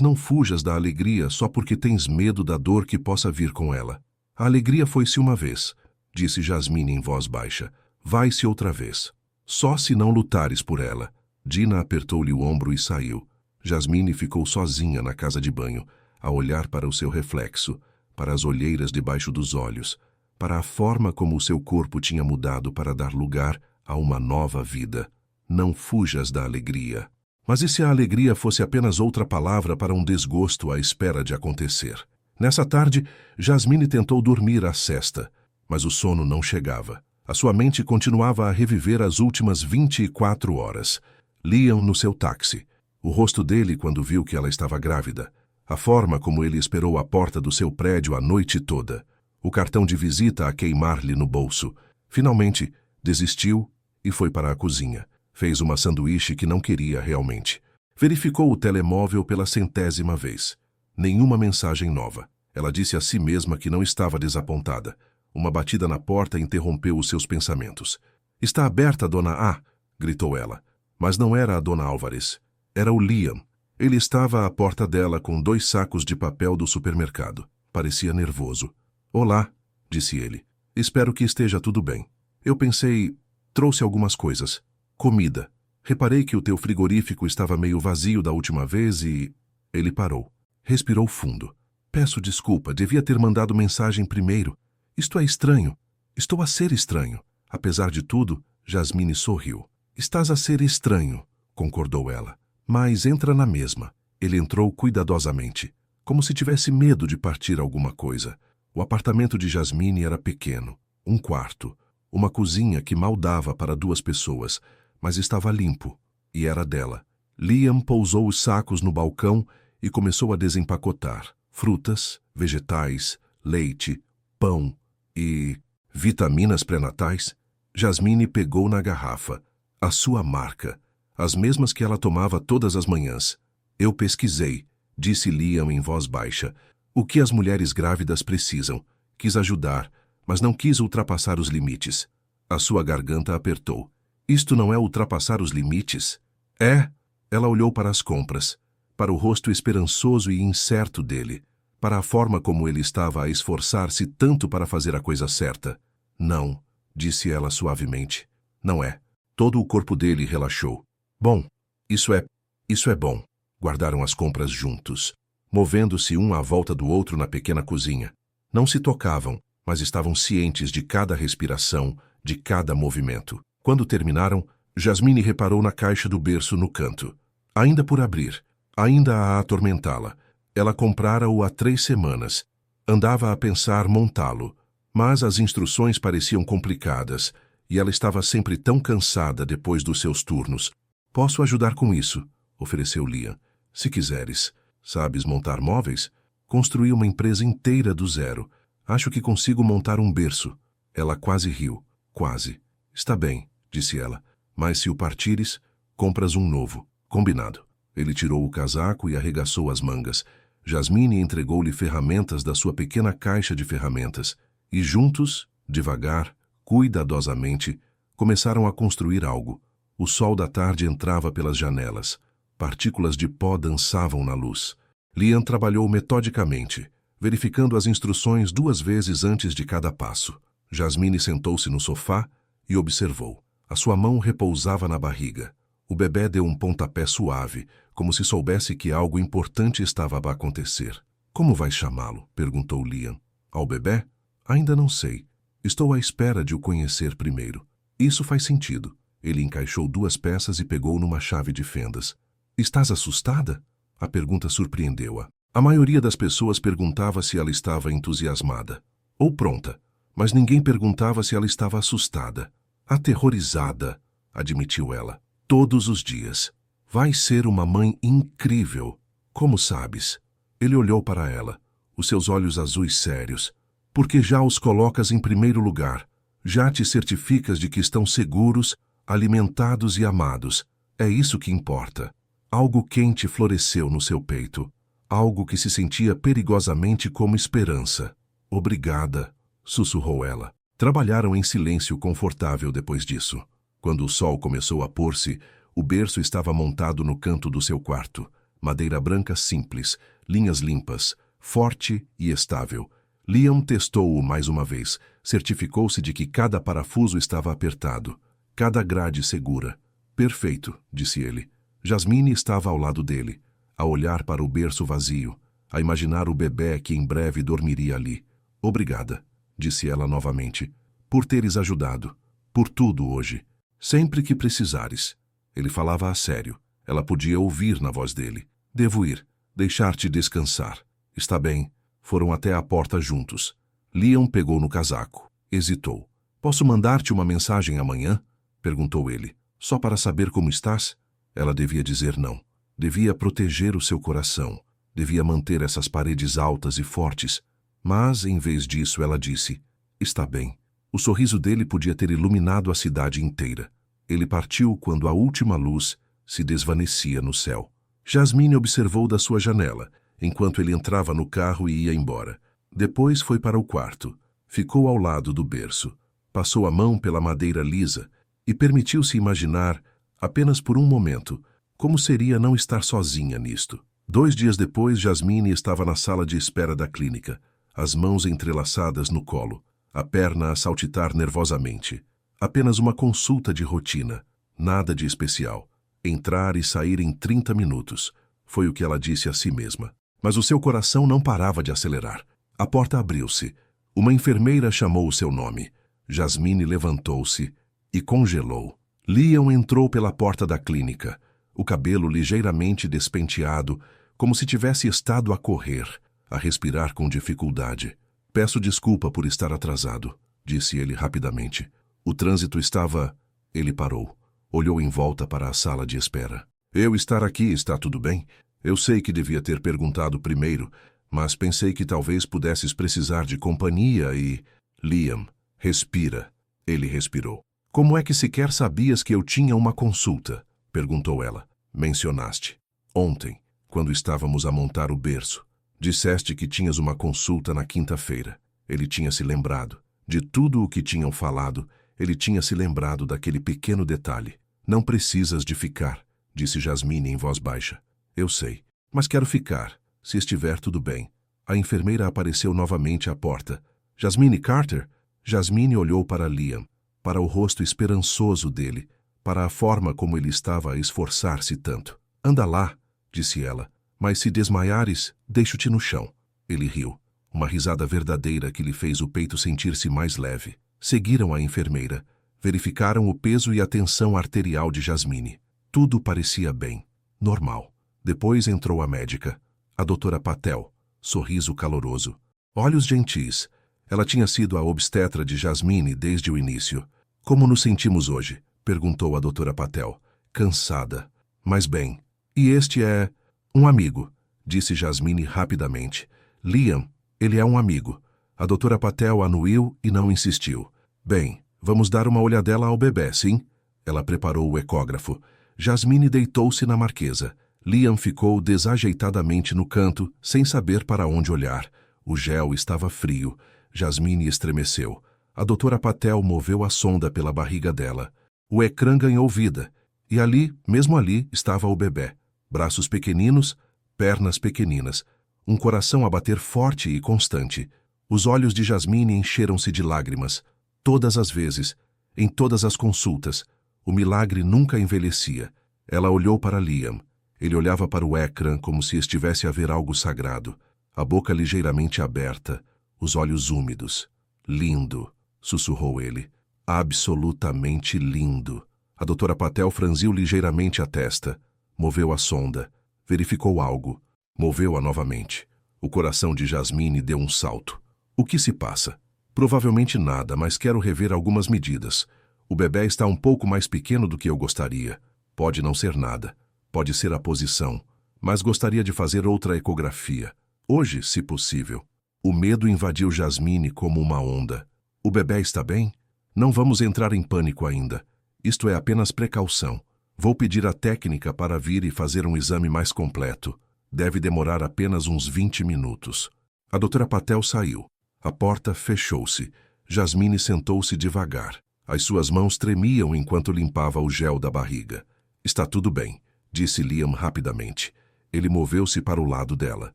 não fujas da alegria só porque tens medo da dor que possa vir com ela. A alegria foi-se uma vez, disse Jasmine em voz baixa. Vai-se outra vez. Só se não lutares por ela. Dina apertou-lhe o ombro e saiu. Jasmine ficou sozinha na casa de banho, a olhar para o seu reflexo, para as olheiras debaixo dos olhos, para a forma como o seu corpo tinha mudado para dar lugar a uma nova vida. Não fujas da alegria. Mas e se a alegria fosse apenas outra palavra para um desgosto à espera de acontecer? Nessa tarde, Jasmine tentou dormir à sesta, mas o sono não chegava. A sua mente continuava a reviver as últimas 24 horas. Liam no seu táxi. O rosto dele quando viu que ela estava grávida. A forma como ele esperou à porta do seu prédio a noite toda. O cartão de visita a queimar-lhe no bolso. Finalmente, desistiu e foi para a cozinha. Fez uma sanduíche que não queria realmente. Verificou o telemóvel pela 100ª vez. Nenhuma mensagem nova. Ela disse a si mesma que não estava desapontada. Uma batida na porta interrompeu os seus pensamentos. Está aberta, Dona A, gritou ela. Mas não era a Dona Álvares. Era o Liam. Ele estava à porta dela com 2 sacos de papel do supermercado. Parecia nervoso. Olá, disse ele. Espero que esteja tudo bem. Eu pensei, trouxe algumas coisas. Comida. Reparei que o teu frigorífico estava meio vazio da última vez e... Ele parou. Respirou fundo. Peço desculpa, devia ter mandado mensagem primeiro. Isto é estranho. Estou a ser estranho. Apesar de tudo, Jasmine sorriu. Estás a ser estranho, concordou ela. Mas entra na mesma. Ele entrou cuidadosamente, como se tivesse medo de partir alguma coisa. O apartamento de Jasmine era pequeno. Um quarto. Uma cozinha que mal dava para 2 pessoas, mas estava limpo, e era dela. Liam pousou os sacos no balcão e começou a desempacotar. Frutas, vegetais, leite, pão e... vitaminas pré-natais. Jasmine pegou na garrafa. A sua marca. As mesmas que ela tomava todas as manhãs. Eu pesquisei, disse Liam em voz baixa. O que as mulheres grávidas precisam. Quis ajudar, mas não quis ultrapassar os limites. A sua garganta apertou. Isto não é ultrapassar os limites? É. Ela olhou para as compras, para o rosto esperançoso e incerto dele, para a forma como ele estava a esforçar-se tanto para fazer a coisa certa. Não, disse ela suavemente. Não é. Todo o corpo dele relaxou. Bom, isso é bom. Guardaram as compras juntos, movendo-se um à volta do outro na pequena cozinha. Não se tocavam, mas estavam cientes de cada respiração, de cada movimento. Quando terminaram, Jasmine reparou na caixa do berço no canto. Ainda por abrir, ainda a atormentá-la. Ela comprara-o há 3 semanas. Andava a pensar montá-lo, mas as instruções pareciam complicadas e ela estava sempre tão cansada depois dos seus turnos. Posso ajudar com isso, ofereceu Liam. Se quiseres. Sabes montar móveis? Construí uma empresa inteira do zero. Acho que consigo montar um berço. Ela quase riu. Quase. Está bem, disse ela. Mas se o partires, compras um novo. Combinado. Ele tirou o casaco e arregaçou as mangas. Jasmine entregou-lhe ferramentas da sua pequena caixa de ferramentas. E juntos, devagar, cuidadosamente, começaram a construir algo. O sol da tarde entrava pelas janelas. Partículas de pó dançavam na luz. Liam trabalhou metodicamente, verificando as instruções 2 vezes antes de cada passo. Jasmine sentou-se no sofá e observou. A sua mão repousava na barriga. O bebê deu um pontapé suave, como se soubesse que algo importante estava a acontecer. Como vais chamá-lo? Perguntou Liam. Ao bebê? Ainda não sei. Estou à espera de o conhecer primeiro. Isso faz sentido. Ele encaixou 2 peças e pegou numa chave de fendas. Estás assustada? A pergunta surpreendeu-a. A maioria das pessoas perguntava se ela estava entusiasmada ou pronta, mas ninguém perguntava se ela estava assustada. Aterrorizada, admitiu ela. Todos os dias. Vai ser uma mãe incrível. Como sabes? Ele olhou para ela, os seus olhos azuis sérios. Porque já os colocas em primeiro lugar. Já te certificas de que estão seguros, alimentados e amados. É isso que importa. Algo quente floresceu no seu peito. Algo que se sentia perigosamente como esperança. Obrigada, sussurrou ela. Trabalharam em silêncio confortável depois disso. Quando o sol começou a pôr-se, o berço estava montado no canto do seu quarto. Madeira branca simples, linhas limpas, forte e estável. Liam testou-o mais uma vez. Certificou-se de que cada parafuso estava apertado, cada grade segura. Perfeito, disse ele. Jasmine estava ao lado dele, a olhar para o berço vazio, a imaginar o bebê que em breve dormiria ali. Obrigada, disse ela novamente, por teres ajudado, por tudo hoje. Sempre que precisares. Ele falava a sério. Ela podia ouvir na voz dele. Devo ir, deixar-te descansar. Está bem. Foram até a porta juntos. Liam pegou no casaco. Hesitou. Posso mandar-te uma mensagem amanhã? Perguntou ele. Só para saber como estás? Ela devia dizer não. Devia proteger o seu coração. Devia manter essas paredes altas e fortes. Mas, em vez disso, ela disse, está bem. O sorriso dele podia ter iluminado a cidade inteira. Ele partiu quando a última luz se desvanecia no céu. Jasmine observou da sua janela, enquanto ele entrava no carro e ia embora. Depois foi para o quarto. Ficou ao lado do berço. Passou a mão pela madeira lisa e permitiu-se imaginar, apenas por um momento, como seria não estar sozinha nisto. 2 dias depois, Jasmine estava na sala de espera da clínica, as mãos entrelaçadas no colo, a perna a saltitar nervosamente. Apenas uma consulta de rotina, nada de especial. Entrar e sair em 30 minutos, foi o que ela disse a si mesma. Mas o seu coração não parava de acelerar. A porta abriu-se. Uma enfermeira chamou o seu nome. Jasmine levantou-se e congelou. Liam entrou pela porta da clínica, o cabelo ligeiramente despenteado, como se tivesse estado a correr, a respirar com dificuldade. Peço desculpa por estar atrasado, disse ele rapidamente. O trânsito estava... Ele parou. Olhou em volta para a sala de espera. Eu estar aqui, está tudo bem? Eu sei que devia ter perguntado primeiro, mas pensei que talvez pudesses precisar de companhia e... Liam, respira. Ele respirou. Como é que sequer sabias que eu tinha uma consulta? Perguntou ela. Mencionaste. Ontem, quando estávamos a montar o berço. Disseste que tinhas uma consulta na quinta-feira. Ele tinha se lembrado. De tudo o que tinham falado, ele tinha se lembrado daquele pequeno detalhe. Não precisas de ficar, disse Jasmine em voz baixa. Eu sei, mas quero ficar, se estiver tudo bem. A enfermeira apareceu novamente à porta. Jasmine Carter? Jasmine olhou para Liam, para o rosto esperançoso dele, para a forma como ele estava a esforçar-se tanto. Anda lá, disse ela, mas se desmaiares, deixo-te no chão. Ele riu, uma risada verdadeira que lhe fez o peito sentir-se mais leve. Seguiram a enfermeira, verificaram o peso e a tensão arterial de Jasmine. Tudo parecia bem, normal. Depois entrou a médica. A doutora Patel, sorriso caloroso. Olhos gentis. Ela tinha sido a obstetra de Jasmine desde o início. Como nos sentimos hoje? Perguntou a doutora Patel, cansada. Mas bem. E este é... um amigo, disse Jasmine rapidamente. Liam, ele é um amigo. A doutora Patel anuiu e não insistiu. Bem, vamos dar uma olhadela ao bebê, sim? Ela preparou o ecógrafo. Jasmine deitou-se na marquesa. Liam ficou desajeitadamente no canto, sem saber para onde olhar. O gel estava frio. Jasmine estremeceu. A doutora Patel moveu a sonda pela barriga dela. O ecrã ganhou vida. E ali, mesmo ali, estava o bebê. Braços pequeninos, pernas pequeninas. Um coração a bater forte e constante. Os olhos de Jasmine encheram-se de lágrimas. Todas as vezes, em todas as consultas, o milagre nunca envelhecia. Ela olhou para Liam. Ele olhava para o ecrã como se estivesse a ver algo sagrado. A boca ligeiramente aberta, os olhos úmidos. Lindo, sussurrou ele. Absolutamente lindo. A doutora Patel franziu ligeiramente a testa. Moveu a sonda. Verificou algo. Moveu-a novamente. O coração de Jasmine deu um salto. O que se passa? Provavelmente nada, mas quero rever algumas medidas. O bebê está um pouco mais pequeno do que eu gostaria. Pode não ser nada. Pode ser a posição. Mas gostaria de fazer outra ecografia. Hoje, se possível. O medo invadiu Jasmine como uma onda. O bebê está bem? Não vamos entrar em pânico ainda. Isto é apenas precaução. Vou pedir à técnica para vir e fazer um exame mais completo. Deve demorar apenas uns 20 minutos. A doutora Patel saiu. A porta fechou-se. Jasmine sentou-se devagar. As suas mãos tremiam enquanto limpava o gel da barriga. Está tudo bem, disse Liam rapidamente. Ele moveu-se para o lado dela.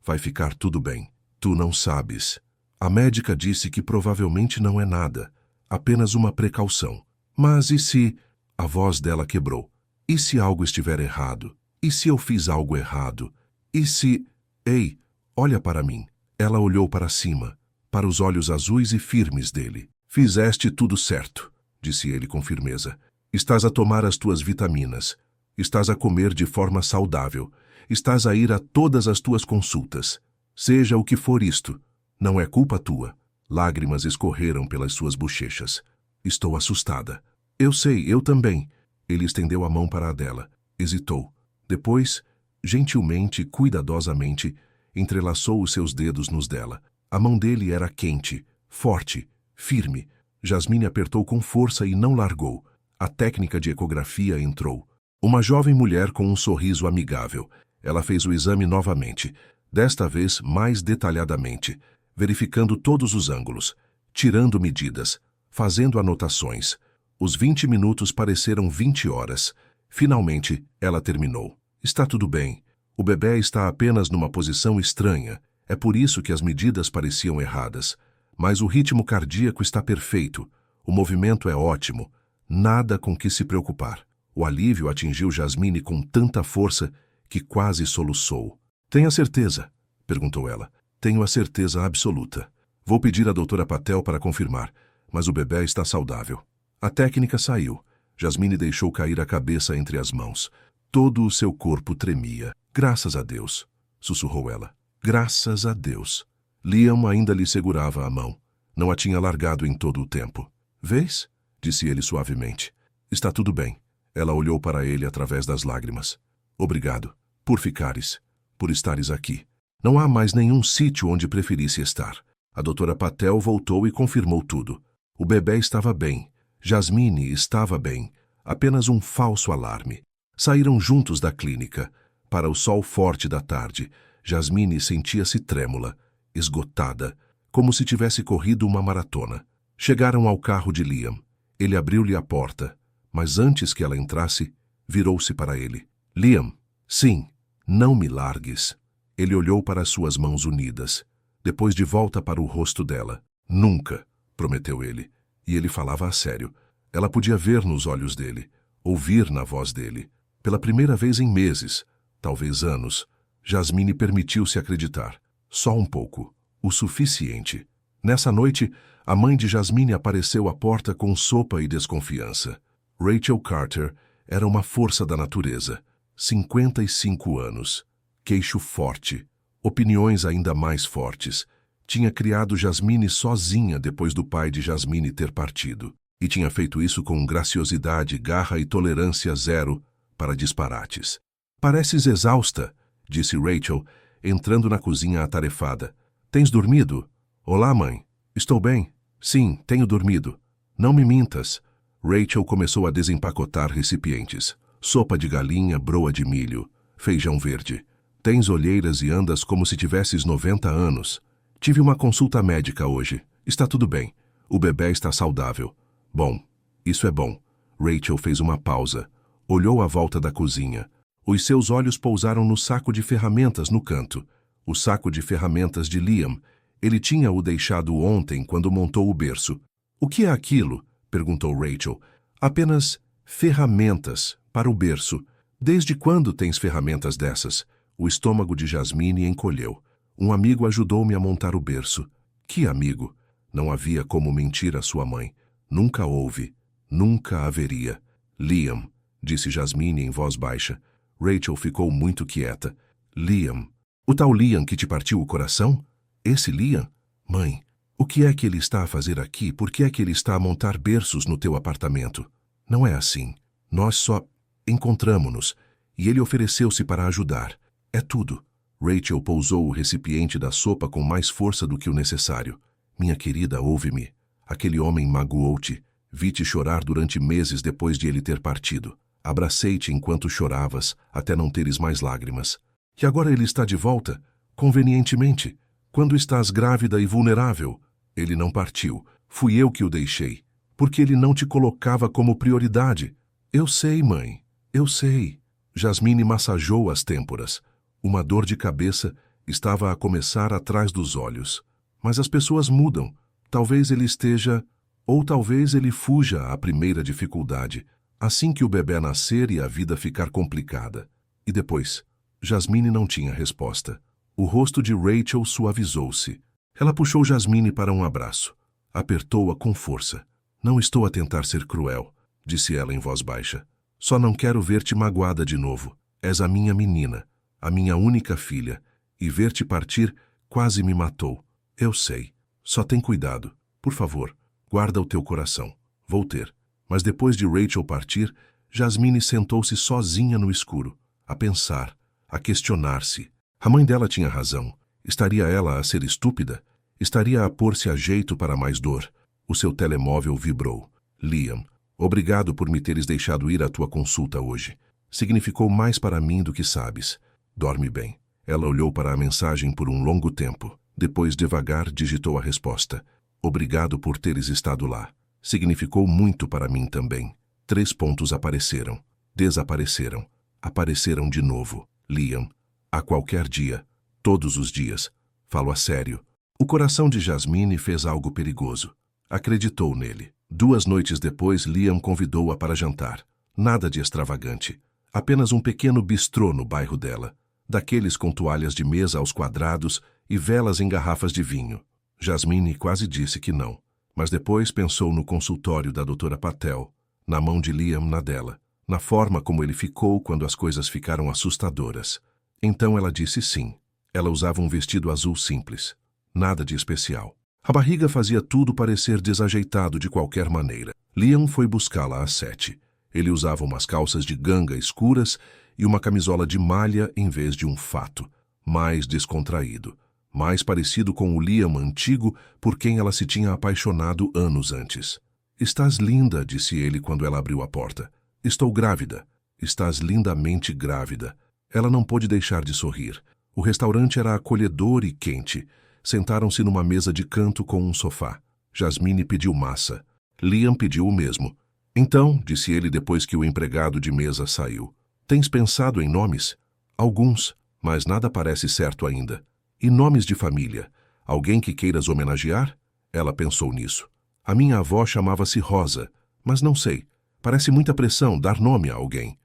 Vai ficar tudo bem. Tu não sabes. A médica disse que provavelmente não é nada. Apenas uma precaução. Mas e se... A voz dela quebrou. E se algo estiver errado? E se eu fiz algo errado? E se... Ei, olha para mim. Ela olhou para cima, para os olhos azuis e firmes dele. Fizeste tudo certo, disse ele com firmeza. Estás a tomar as tuas vitaminas. Estás a comer de forma saudável. Estás a ir a todas as tuas consultas. Seja o que for isto, não é culpa tua. Lágrimas escorreram pelas suas bochechas. Estou assustada. Eu sei, eu também. Ele estendeu a mão para a dela. Hesitou. Depois, gentilmente, cuidadosamente, entrelaçou os seus dedos nos dela. A mão dele era quente, forte, firme. Jasmine apertou com força e não largou. A técnica de ecografia entrou. Uma jovem mulher com um sorriso amigável. Ela fez o exame novamente, desta vez mais detalhadamente, verificando todos os ângulos, tirando medidas, fazendo anotações. Os 20 minutos pareceram 20 horas. Finalmente, ela terminou. Está tudo bem. O bebê está apenas numa posição estranha. É por isso que as medidas pareciam erradas. Mas o ritmo cardíaco está perfeito. O movimento é ótimo. Nada com que se preocupar. O alívio atingiu Jasmine com tanta força que quase soluçou. Tenha certeza? Perguntou ela. Tenho a certeza absoluta. Vou pedir à doutora Patel para confirmar, mas o bebê está saudável. A técnica saiu. Jasmine deixou cair a cabeça entre as mãos. Todo o seu corpo tremia. Graças a Deus, sussurrou ela. Graças a Deus. Liam ainda lhe segurava a mão. Não a tinha largado em todo o tempo. Vês? Disse ele suavemente. Está tudo bem. Ela olhou para ele através das lágrimas. Obrigado. Por ficares. Por estares aqui. Não há mais nenhum sítio onde preferisse estar. A doutora Patel voltou e confirmou tudo. O bebê estava bem. Jasmine estava bem. Apenas um falso alarme. Saíram juntos da clínica. Para o sol forte da tarde, Jasmine sentia-se trêmula, esgotada, como se tivesse corrido uma maratona. Chegaram ao carro de Liam. Ele abriu-lhe a porta, mas antes que ela entrasse, virou-se para ele. Liam, sim, não me largues. Ele olhou para as suas mãos unidas, depois de volta para o rosto dela. Nunca, prometeu ele. E ele falava a sério. Ela podia ver nos olhos dele, ouvir na voz dele. Pela primeira vez em meses, talvez anos, Jasmine permitiu-se acreditar. Só um pouco. O suficiente. Nessa noite, a mãe de Jasmine apareceu à porta com sopa e desconfiança. Rachel Carter era uma força da natureza. 55 anos. Queixo forte. Opiniões ainda mais fortes. Tinha criado Jasmine sozinha depois do pai de Jasmine ter partido. E tinha feito isso com graciosidade, garra e tolerância zero para disparates. Pareces exausta, disse Rachel, entrando na cozinha atarefada. Tens dormido? Olá, mãe. Estou bem. Sim, tenho dormido. Não me mintas. Rachel começou a desempacotar recipientes. Sopa de galinha, broa de milho, feijão verde. Tens olheiras e andas como se tivesses 90 anos. Tive uma consulta médica hoje. Está tudo bem. O bebê está saudável. Bom, isso é bom. Rachel fez uma pausa. Olhou à volta da cozinha. Os seus olhos pousaram no saco de ferramentas no canto. O saco de ferramentas de Liam. Ele tinha-o deixado ontem quando montou o berço. O que é aquilo? Perguntou Rachel. Apenas ferramentas para o berço. Desde quando tens ferramentas dessas? O estômago de Jasmine encolheu. Um amigo ajudou-me a montar o berço. Que amigo? Não havia como mentir à sua mãe. Nunca houve. Nunca haveria. Liam, disse Jasmine em voz baixa. Rachel ficou muito quieta. Liam. O tal Liam que te partiu o coração? Esse Liam? Mãe, o que é que ele está a fazer aqui? Por que é que ele está a montar berços no teu apartamento? Não é assim. Nós só encontramo-nos e ele ofereceu-se para ajudar. É tudo. Rachel pousou o recipiente da sopa com mais força do que o necessário. Minha querida, ouve-me. Aquele homem magoou-te. Vi-te chorar durante meses depois de ele ter partido. Abracei-te enquanto choravas, até não teres mais lágrimas. E agora ele está de volta, convenientemente. Quando estás grávida e vulnerável, ele não partiu. Fui eu que o deixei, porque ele não te colocava como prioridade. Eu sei, mãe, eu sei. Jasmine massageou as têmporas. Uma dor de cabeça estava a começar atrás dos olhos. Mas as pessoas mudam. Talvez ele esteja, ou talvez ele fuja à primeira dificuldade, assim que o bebê nascer e a vida ficar complicada. E depois? Jasmine não tinha resposta. O rosto de Rachel suavizou-se. Ela puxou Jasmine para um abraço. Apertou-a com força. Não estou a tentar ser cruel, disse ela em voz baixa. Só não quero ver-te magoada de novo. És a minha menina, a minha única filha, e ver-te partir quase me matou. Eu sei. Só tem cuidado. Por favor, guarda o teu coração. Vou ter. Mas depois de Rachel partir, Jasmine sentou-se sozinha no escuro, a pensar, a questionar-se. A mãe dela tinha razão. Estaria ela a ser estúpida? Estaria a pôr-se a jeito para mais dor? O seu telemóvel vibrou. Liam, obrigado por me teres deixado ir à tua consulta hoje. Significou mais para mim do que sabes. Dorme bem. Ela olhou para a mensagem por um longo tempo. Depois, devagar, digitou a resposta. Obrigado por teres estado lá. Significou muito para mim também. 3 pontos apareceram. Desapareceram. Apareceram de novo. Liam. A qualquer dia. Todos os dias. Falo a sério. O coração de Jasmine fez algo perigoso. Acreditou nele. 2 noites depois, Liam convidou-a para jantar. Nada de extravagante. Apenas um pequeno bistrô no bairro dela. Daqueles com toalhas de mesa aos quadrados e velas em garrafas de vinho. Jasmine quase disse que não. Mas depois pensou no consultório da doutora Patel, na mão de Liam na dela, na forma como ele ficou quando as coisas ficaram assustadoras. Então ela disse sim. Ela usava um vestido azul simples. Nada de especial. A barriga fazia tudo parecer desajeitado de qualquer maneira. Liam foi buscá-la às 7. Ele usava umas calças de ganga escuras e uma camisola de malha em vez de um fato, mais descontraído, mais parecido com o Liam antigo por quem ela se tinha apaixonado anos antes. Estás linda, disse ele quando ela abriu a porta. Estou grávida. Estás lindamente grávida. Ela não pôde deixar de sorrir. O restaurante era acolhedor e quente. Sentaram-se numa mesa de canto com um sofá. Jasmine pediu massa. Liam pediu o mesmo. Então, disse ele depois que o empregado de mesa saiu, tens pensado em nomes? Alguns, mas nada parece certo ainda. E nomes de família? Alguém que queiras homenagear? Ela pensou nisso. A minha avó chamava-se Rosa, mas não sei. Parece muita pressão dar nome a alguém.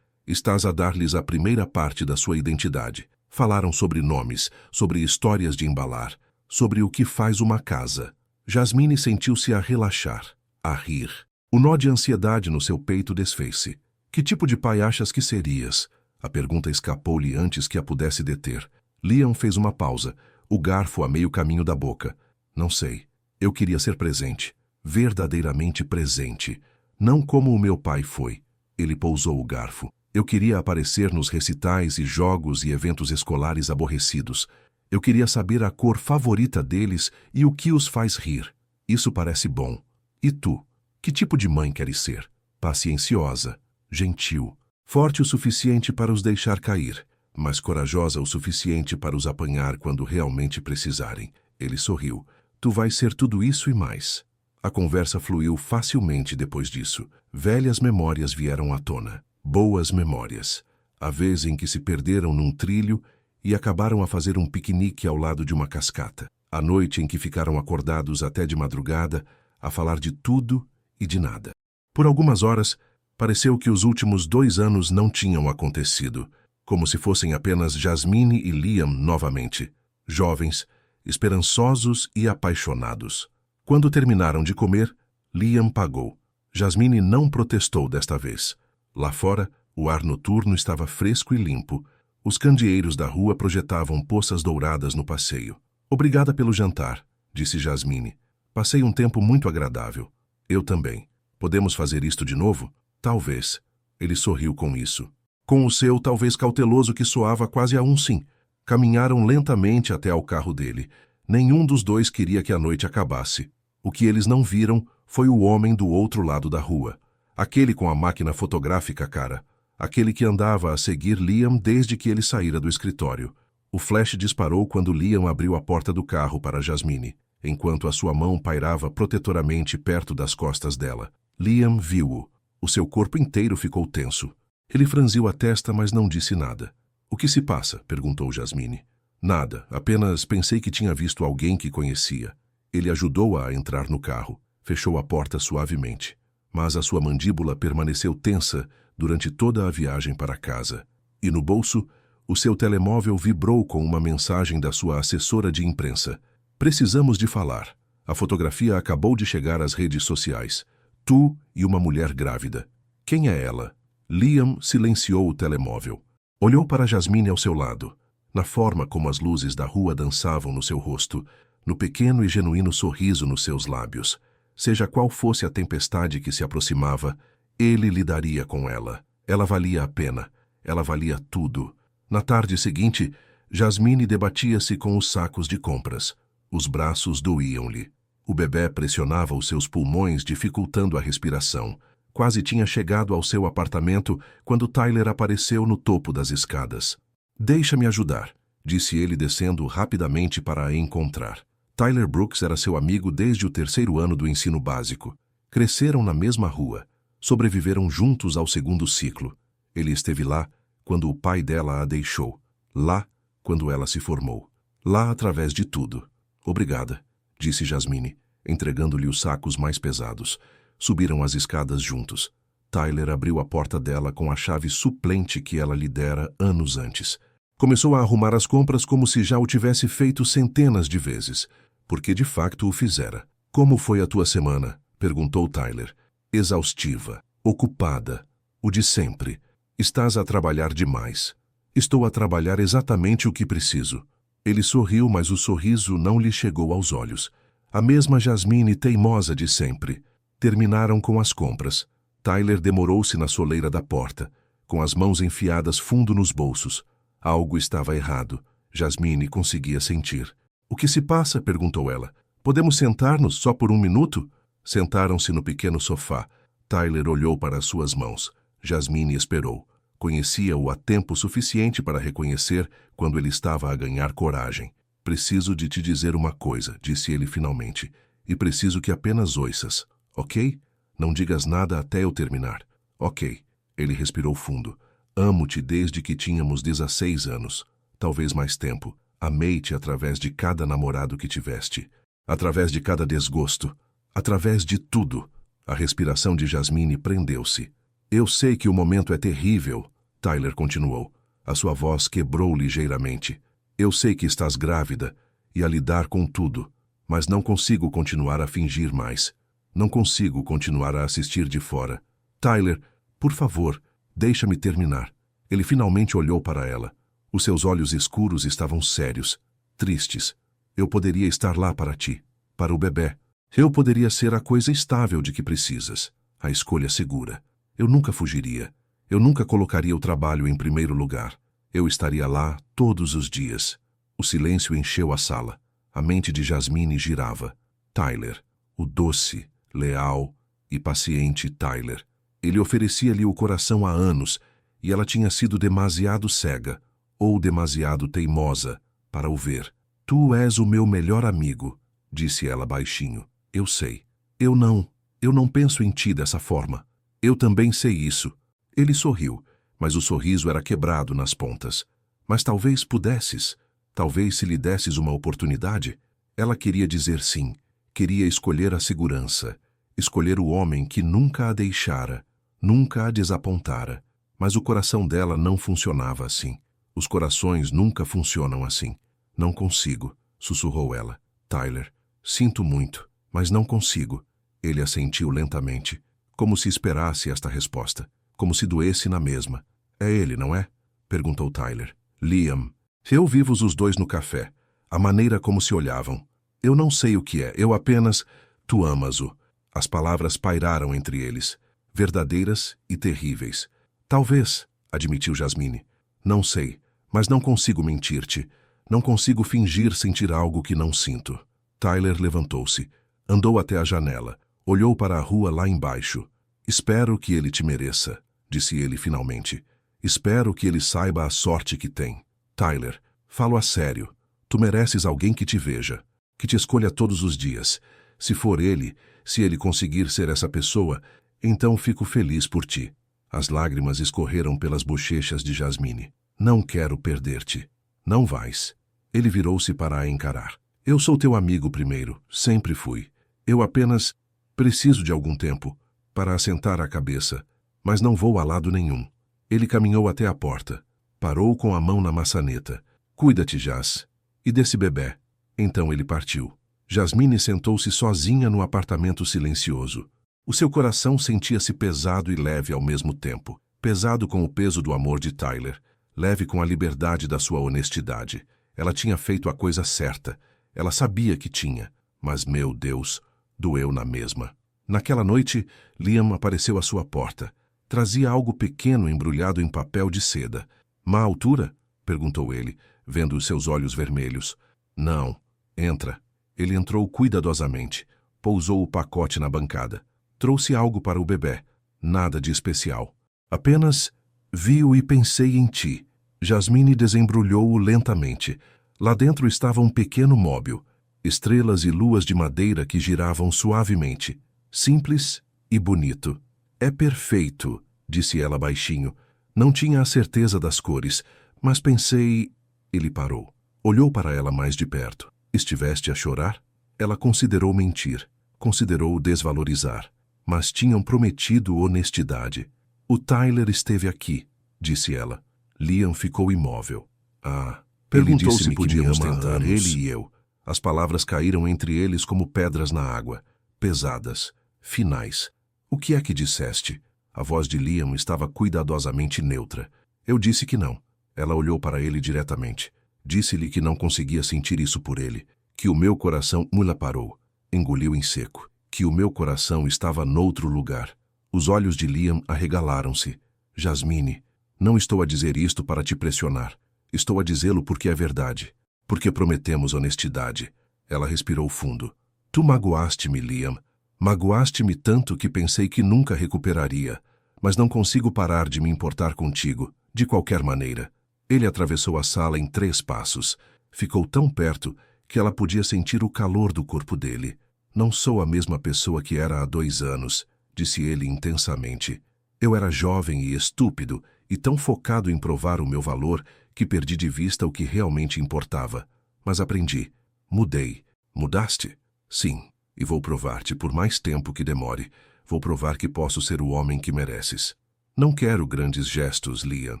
Estás a dar-lhes a primeira parte da sua identidade. Falaram sobre nomes, sobre histórias de embalar, sobre o que faz uma casa. Jasmine sentiu-se a relaxar, a rir. O nó de ansiedade no seu peito desfez-se. Que tipo de pai achas que serias? A pergunta escapou-lhe antes que a pudesse deter. Liam fez uma pausa, o garfo a meio caminho da boca. Não sei. Eu queria ser presente. Verdadeiramente presente. Não como o meu pai foi. Ele pousou o garfo. Eu queria aparecer nos recitais e jogos e eventos escolares aborrecidos. Eu queria saber a cor favorita deles e o que os faz rir. Isso parece bom. E tu? Que tipo de mãe queres ser? Pacienciosa, gentil, forte o suficiente para os deixar cair, mas corajosa o suficiente para os apanhar quando realmente precisarem. Ele sorriu. Tu vais ser tudo isso e mais. A conversa fluiu facilmente depois disso. Velhas memórias vieram à tona. Boas memórias. A vez em que se perderam num trilho e acabaram a fazer um piquenique ao lado de uma cascata. A noite em que ficaram acordados até de madrugada, a falar de tudo e de nada. Por algumas horas, pareceu que os últimos 2 anos não tinham acontecido, como se fossem apenas Jasmine e Liam novamente, jovens, esperançosos e apaixonados. Quando terminaram de comer, Liam pagou. Jasmine não protestou desta vez. Lá fora, o ar noturno estava fresco e limpo. Os candeeiros da rua projetavam poças douradas no passeio. Obrigada pelo jantar, disse Jasmine. Passei um tempo muito agradável. Eu também. Podemos fazer isto de novo? Talvez. Ele sorriu com isso. Com o seu talvez cauteloso que soava quase a um sim. Caminharam lentamente até ao carro dele. Nenhum dos dois queria que a noite acabasse. O que eles não viram foi o homem do outro lado da rua. Aquele com a máquina fotográfica, cara. Aquele que andava a seguir Liam desde que ele saíra do escritório. O flash disparou quando Liam abriu a porta do carro para Jasmine, enquanto a sua mão pairava protetoramente perto das costas dela. Liam viu-o. O seu corpo inteiro ficou tenso. Ele franziu a testa, mas não disse nada. O que se passa? Perguntou Jasmine. Nada, apenas pensei que tinha visto alguém que conhecia. Ele ajudou-a a entrar no carro, fechou a porta suavemente. Mas a sua mandíbula permaneceu tensa durante toda a viagem para casa. E no bolso, o seu telemóvel vibrou com uma mensagem da sua assessora de imprensa. Precisamos de falar. A fotografia acabou de chegar às redes sociais. Tu e uma mulher grávida. Quem é ela? Liam silenciou o telemóvel. Olhou para Jasmine ao seu lado. Na forma como as luzes da rua dançavam no seu rosto, no pequeno e genuíno sorriso nos seus lábios. Seja qual fosse a tempestade que se aproximava, ele lidaria com ela. Ela valia a pena. Ela valia tudo. Na tarde seguinte, Jasmine debatia-se com os sacos de compras. Os braços doíam-lhe. O bebê pressionava os seus pulmões, dificultando a respiração. Quase tinha chegado ao seu apartamento quando Tyler apareceu no topo das escadas. Deixa-me ajudar, disse ele descendo rapidamente para a encontrar. Tyler Brooks era seu amigo desde o 3º ano do ensino básico. Cresceram na mesma rua. Sobreviveram juntos ao 2º ciclo. Ele esteve lá quando o pai dela a deixou. Lá quando ela se formou. Lá através de tudo. Obrigada, disse Jasmine, entregando-lhe os sacos mais pesados. Subiram as escadas juntos. Tyler abriu a porta dela com a chave suplente que ela lhe dera anos antes. Começou a arrumar as compras como se já o tivesse feito centenas de vezes, porque de facto o fizera. Como foi a tua semana? Perguntou Tyler. Exaustiva, ocupada, o de sempre. Estás a trabalhar demais. Estou a trabalhar exatamente o que preciso. Ele sorriu, mas o sorriso não lhe chegou aos olhos. A mesma Jasmine teimosa de sempre. Terminaram com as compras. Tyler demorou-se na soleira da porta, com as mãos enfiadas fundo nos bolsos. Algo estava errado. Jasmine conseguia sentir. O que se passa? Perguntou ela. Podemos sentar-nos só por 1 minuto? Sentaram-se no pequeno sofá. Tyler olhou para as suas mãos. Jasmine esperou. Conhecia-o há tempo suficiente para reconhecer quando ele estava a ganhar coragem. Preciso de te dizer uma coisa, disse ele finalmente, e preciso que apenas ouças. Ok? Não digas nada até eu terminar. Ok. Ele respirou fundo. Amo-te desde que tínhamos 16 anos. Talvez mais tempo. Amei-te através de cada namorado que tiveste. Através de cada desgosto. Através de tudo. A respiração de Jasmine prendeu-se. Eu sei que o momento é terrível, Tyler continuou. A sua voz quebrou ligeiramente. Eu sei que estás grávida e a lidar com tudo, mas não consigo continuar a fingir mais. Não consigo continuar a assistir de fora. Tyler, por favor, deixa-me terminar. Ele finalmente olhou para ela. Os seus olhos escuros estavam sérios, tristes. Eu poderia estar lá para ti, para o bebê. Eu poderia ser a coisa estável de que precisas, a escolha segura. Eu nunca fugiria. Eu nunca colocaria o trabalho em primeiro lugar. Eu estaria lá todos os dias. O silêncio encheu a sala. A mente de Jasmine girava. Tyler, o doce, leal e paciente Tyler. Ele oferecia-lhe o coração há anos, e ela tinha sido demasiado cega, ou demasiado teimosa, para o ver. Tu és o meu melhor amigo, disse ela baixinho. Eu sei. Eu não penso em ti dessa forma. Eu também sei isso. Ele sorriu, mas o sorriso era quebrado nas pontas. Mas talvez pudesses. Talvez se lhe desses uma oportunidade. Ela queria dizer sim. Queria escolher a segurança. Escolher o homem que nunca a deixara, nunca a desapontara. Mas o coração dela não funcionava assim. Os corações nunca funcionam assim. Não consigo, sussurrou ela. Tyler, sinto muito, mas não consigo. Ele assentiu lentamente, como se esperasse esta resposta, como se doesse na mesma. É ele, não é? Perguntou Tyler. Liam. Eu vi-vos os dois no café. A maneira como se olhavam. Eu não sei o que é, eu apenas... Tu amas-o. As palavras pairaram entre eles, verdadeiras e terríveis. Talvez, admitiu Jasmine. Não sei, mas não consigo mentir-te. Não consigo fingir sentir algo que não sinto. Tyler levantou-se, andou até a janela, olhou para a rua lá embaixo. Espero que ele te mereça, disse ele finalmente. Espero que ele saiba a sorte que tem. Tyler, falo a sério. Tu mereces alguém que te veja, que te escolha todos os dias. Se for ele, se ele conseguir ser essa pessoa, então fico feliz por ti. As lágrimas escorreram pelas bochechas de Jasmine. Não quero perder-te. Não vais. Ele virou-se para a encarar. Eu sou teu amigo primeiro, sempre fui. Eu apenas preciso de algum tempo para assentar a cabeça, mas não vou a lado nenhum. Ele caminhou até a porta. Parou com a mão na maçaneta. Cuida-te, Jas. E desse bebê. Então ele partiu. Jasmine sentou-se sozinha no apartamento silencioso. O seu coração sentia-se pesado e leve ao mesmo tempo. Pesado com o peso do amor de Tyler, leve com a liberdade da sua honestidade. Ela tinha feito a coisa certa. Ela sabia que tinha. Mas, meu Deus, doeu na mesma. Naquela noite, Liam apareceu à sua porta. Trazia algo pequeno embrulhado em papel de seda. Má altura? Perguntou ele, vendo os seus olhos vermelhos. Não. Entra. Ele entrou cuidadosamente. Pousou o pacote na bancada. Trouxe algo para o bebê. Nada de especial. Apenas vi-o e pensei em ti. Jasmine desembrulhou-o lentamente. Lá dentro estava um pequeno móbil. Estrelas e luas de madeira que giravam suavemente. Simples e bonito. É perfeito, disse ela baixinho. Não tinha a certeza das cores, mas pensei... Ele parou. Olhou para ela mais de perto. Estiveste a chorar? Ela considerou mentir. Considerou desvalorizar. Mas tinham prometido honestidade. O Tyler esteve aqui, disse ela. Liam ficou imóvel. Ah, perguntou se podíamos tentar, ele e eu. As palavras caíram entre eles como pedras na água. Pesadas, finais. O que é que disseste? A voz de Liam estava cuidadosamente neutra. Eu disse que não. Ela olhou para ele diretamente. Disse-lhe que não conseguia sentir isso por ele. Que o meu coração mula parou. Engoliu em seco. Que o meu coração estava noutro lugar. Os olhos de Liam arregalaram-se. Jasmine, não estou a dizer isto para te pressionar. Estou a dizê-lo porque é verdade. Porque prometemos honestidade. Ela respirou fundo. Tu magoaste-me, Liam. Magoaste-me tanto que pensei que nunca recuperaria. Mas não consigo parar de me importar contigo, de qualquer maneira. Ele atravessou a sala em 3 passos. Ficou tão perto que ela podia sentir o calor do corpo dele. Não sou a mesma pessoa que era há 2 anos, disse ele intensamente. Eu era jovem e estúpido, e tão focado em provar o meu valor que perdi de vista o que realmente importava. Mas aprendi. Mudei. Mudaste? Sim. E vou provar-te por mais tempo que demore. Vou provar que posso ser o homem que mereces. Não quero grandes gestos, Liam.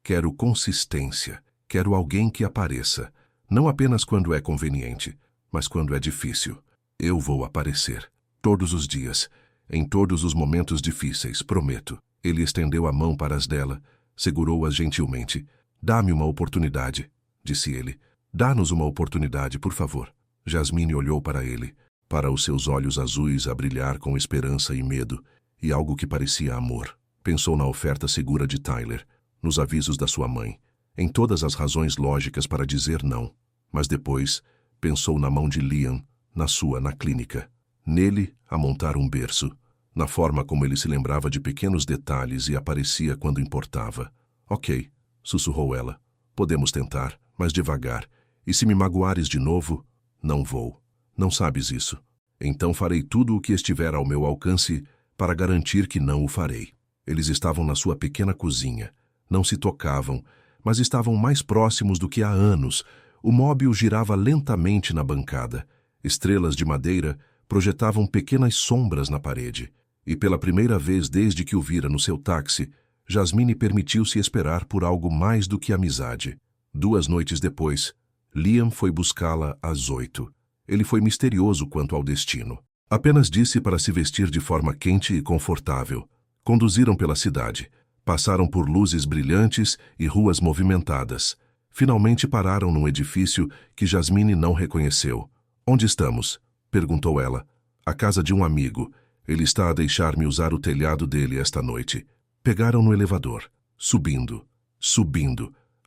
Quero consistência. Quero alguém que apareça. Não apenas quando é conveniente, mas quando é difícil. Eu vou aparecer. Todos os dias. Em todos os momentos difíceis, prometo. Ele estendeu a mão para as dela, segurou-as gentilmente. Dá-me uma oportunidade, disse ele. Dá-nos uma oportunidade, por favor. Jasmine olhou para ele, para os seus olhos azuis a brilhar com esperança e medo, e algo que parecia amor. Pensou na oferta segura de Tyler, nos avisos da sua mãe, em todas as razões lógicas para dizer não. Mas depois, pensou na mão de Liam, na clínica. Nele, a montar um berço, na forma como ele se lembrava de pequenos detalhes e aparecia quando importava. Ok, sussurrou ela. Podemos tentar, mas devagar. E se me magoares de novo, não vou. Não sabes isso. Então farei tudo o que estiver ao meu alcance para garantir que não o farei. Eles estavam na sua pequena cozinha. Não se tocavam, mas estavam mais próximos do que há anos. O móvel girava lentamente na bancada. Estrelas de madeira projetavam pequenas sombras na parede. E pela primeira vez desde que o vira no seu táxi, Jasmine permitiu-se esperar por algo mais do que amizade. 2 noites depois, Liam foi buscá-la às 8. Ele foi misterioso quanto ao destino. Apenas disse para se vestir de forma quente e confortável. Conduziram pela cidade. Passaram por luzes brilhantes e ruas movimentadas. Finalmente pararam num edifício que Jasmine não reconheceu. Onde estamos? Perguntou ela. A casa de um amigo. Ele está a deixar-me usar o telhado dele esta noite. Pegaram no elevador. Subindo,